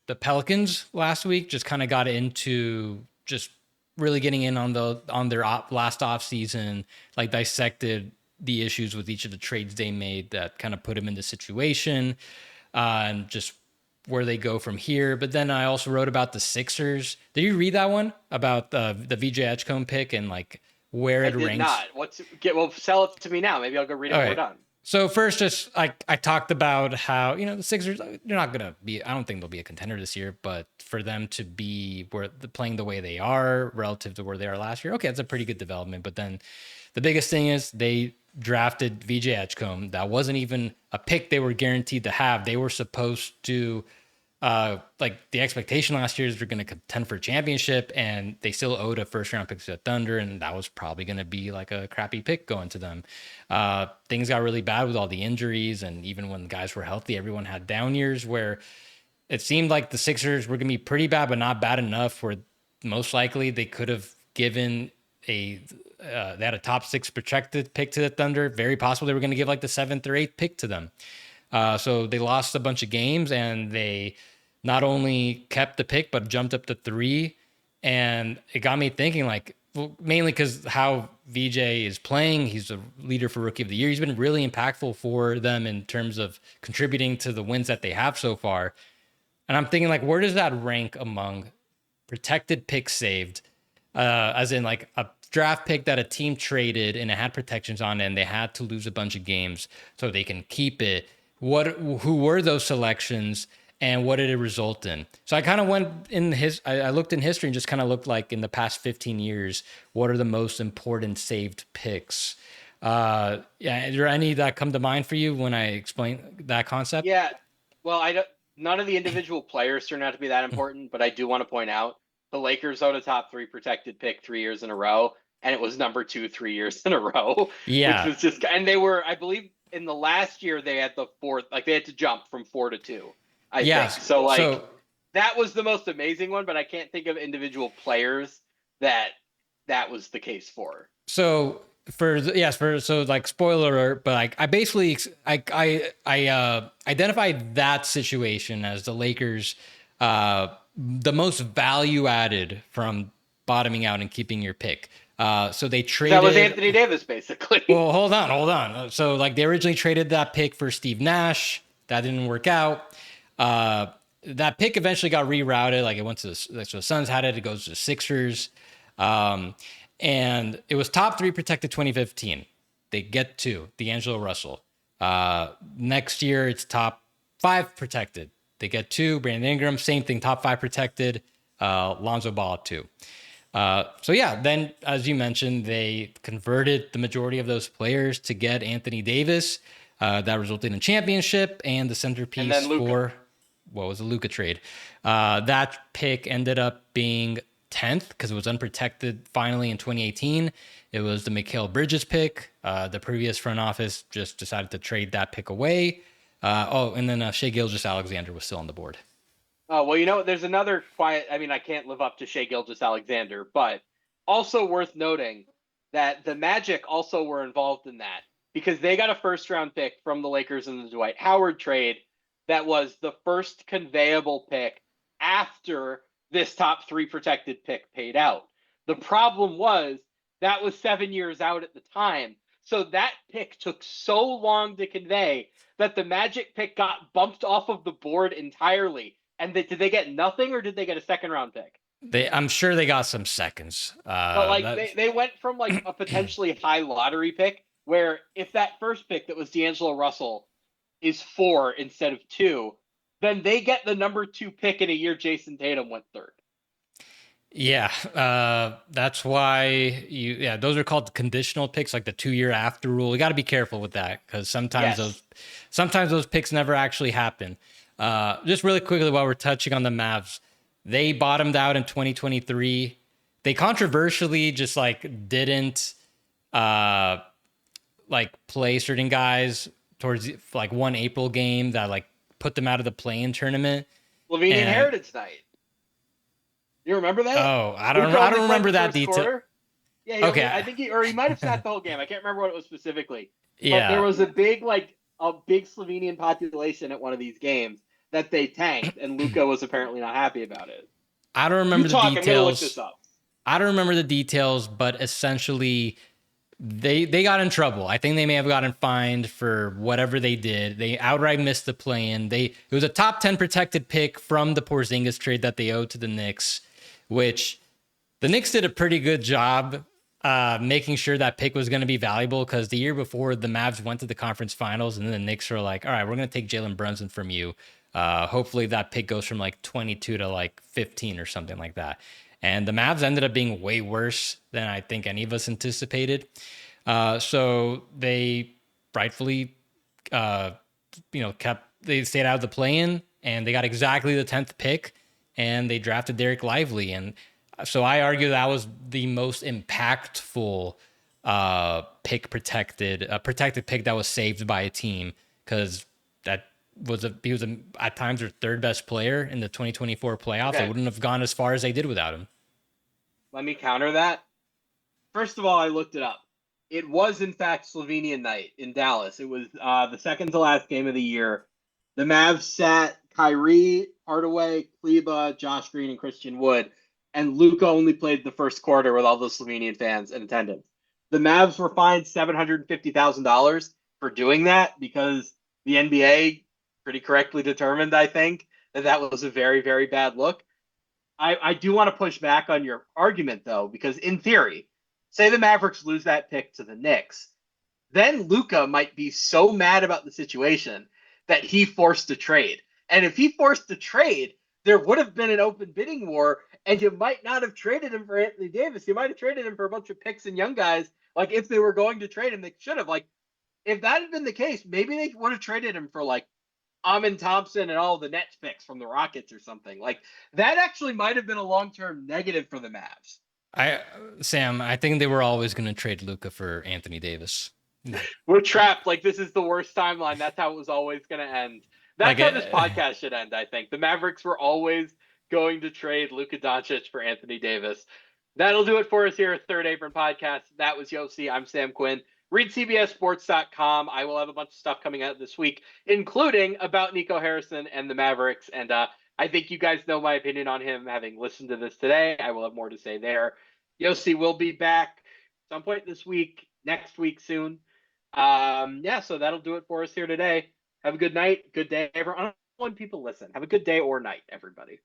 the Pelicans last week, just kind of got into just really getting in on their last off season, like dissected the issues with each of the trades they made that kind of put them in the situation, and just where they go from here. But then I also wrote about the Sixers. Did you read that one about the VJ Edgecombe pick and like where I it did ranks? not. Well, sell it to me now. Maybe I'll go read it All when we're right. done. So first, just I talked about how the Sixers, they're not gonna be. I don't think they'll be a contender this year, but for them to be playing the way they are relative to where they are last year, okay, that's a pretty good development. But then the biggest thing is they drafted VJ Edgecombe. That wasn't even a pick they were guaranteed to have. They were supposed to like the expectation last year is they're going to contend for a championship, and they still owed a first round pick to the Thunder, and that was probably going to be like a crappy pick going to them. Things got really bad with all the injuries, and even when the guys were healthy, everyone had down years where it seemed like the Sixers were going to be pretty bad, but not bad enough where most likely they could have given they had a top 6 protected pick to the Thunder. Very possible they were going to give like the 7th or 8th pick to them. So they lost a bunch of games, and they not only kept the pick but jumped up to 3. And it got me thinking, like, well, mainly because how VJ is playing, he's a leader for Rookie of the Year. He's been really impactful for them in terms of contributing to the wins that they have so far. And I'm thinking, like, where does that rank among protected picks saved? As in, like, a draft pick that a team traded and it had protections on it, and they had to lose a bunch of games so they can keep it. Who were those selections, and what did it result in? So I kind of went in I looked in history and just kind of looked like in the past 15 years, what are the most important saved picks? Yeah, is there any that come to mind for you when I explain that concept? Yeah. Well, I don't. None of the individual players turn out to be that important, but I do want to point out the Lakers owned a top 3 protected pick 3 years in a row, and it was number 2 3 years in a row, which Yeah, was just. And they were, I believe, in the last year they had the 4th, like they had to jump from 4 to 2, I think. yes. So like So that was the most amazing one, but I can't think of individual players that that was the case for. So yes, for so like spoiler alert, but like I basically I identified that situation as the Lakers the most value added from bottoming out and keeping your pick. So they That was traded. Anthony Davis, basically. Well, hold on. So like they originally traded that pick for Steve Nash. That didn't work out. That pick eventually got rerouted. Like it went to the Suns had it. It goes to the Sixers. Um, and it was top 3 protected 2015. They get 2, D'Angelo Russell. Next year, it's top 5 protected. They get 2, Brandon Ingram, same thing, top 5 protected. Lonzo Ball 2. So yeah, then as you mentioned, they converted the majority of those players to get Anthony Davis. That resulted in a championship and the And centerpiece then Luca. for what was a Luca trade. That pick ended up being 10th because it was unprotected finally in 2018. It was the Mikal Bridges pick. The previous front office just decided to trade that pick away. And then Shea Gilgeous-Alexander was still on the board. Oh, well, there's another quiet. I mean, I can't live up to Shea Gilgeous-Alexander, but also worth noting that the Magic also were involved in that because they got a first round pick from the Lakers in the Dwight Howard trade that was the first conveyable pick after this top 3 protected pick paid out. The problem was that was 7 years out at the time. So that pick took so long to convey that the Magic pick got bumped off of the board entirely. And did they get nothing, or did they get a second round pick? I'm sure they got some seconds. But like That they went from like a potentially high lottery pick, where if that first pick that was D'Angelo Russell is 4 instead of 2, then they get the number 2 pick in a year Jason Tatum went 3rd. Yeah, that's why those are called conditional picks, like the 2-year after rule. You got to be careful with that because Yes. sometimes those picks never actually happen. Just really quickly while we're touching on the Mavs, they bottomed out in 2023. they controversially just like didn't uh like play certain guys towards like one April game that like put them out of the play-in tournament. Slovenian And Heritage Night. You remember that? oh, Luka I only don't played remember the that first detail. quarter. Yeah, Okay. I think he might have sat the whole game. I can't remember what it was specifically. But there Yeah. was a big Slovenian population at one of these games that they tanked, and Luka was apparently not happy about it. I don't You remember the talk, I'm gonna look this details. up. I don't remember the details, but essentially they got in trouble. I think they may have gotten fined for whatever they did. They outright missed the play-in. It was a top 10 protected pick from the Porzingis trade that they owed to the Knicks, which the Knicks did a pretty good job making sure that pick was going to be valuable, because the year before the Mavs went to the conference finals and then the Knicks were like, all right, we're going to take Jalen Brunson from you. Hopefully that pick goes from like 22 to like 15 or something like that. And the Mavs ended up being way worse than I think any of us anticipated. So they rightfully, they stayed out of the play-in, and they got exactly the 10th pick, and they drafted Derek Lively. And so I argue that was the most impactful protected pick that was saved by a team, because he was at times their third best player in the 2024 playoffs. They Okay, wouldn't have gone as far as they did without him. let me counter that. First of all, I looked it up. It was in fact Slovenian night in Dallas. It was the second to last game of the year. The Mavs sat Kyrie, Hardaway, Kleba, Josh Green, and Christian Wood, and Luka only played the first quarter with all the Slovenian fans in attendance. The Mavs were fined $750,000 for doing that because the NBA pretty correctly determined, I think, that was a very, very bad look. I do want to push back on your argument, though, because in theory, say the Mavericks lose that pick to the Knicks, then Luka might be so mad about the situation that he forced a trade. And if he forced a trade, there would have been an open bidding war, and you might not have traded him for Anthony Davis. You might have traded him for a bunch of picks and young guys. Like, if they were going to trade him, they should have. Like, if that had been the case, maybe they would have traded him for like Amin Thompson and all the Nets picks from the Rockets or something. Like, that actually might have been a long-term negative for the Mavs. I think they were always going to trade Luka for Anthony Davis. We're trapped. Like, this is the worst timeline. That's how it was always going to end. That's Like, how this podcast should end, I think. The Mavericks were always going to trade Luka Doncic for Anthony Davis. That'll do it for us here at Third Apron Podcast. That was Yossi. I'm Sam Quinn. Read CBSSports.com. I will have a bunch of stuff coming out this week, including about Nico Harrison and the Mavericks. And I think you guys know my opinion on him, having listened to this today. I will have more to say there. Yossi will be back some point this week, next week soon. Yeah, so that'll do it for us here today. Have a good night, good day, everyone. When people listen, have a good day or night, everybody.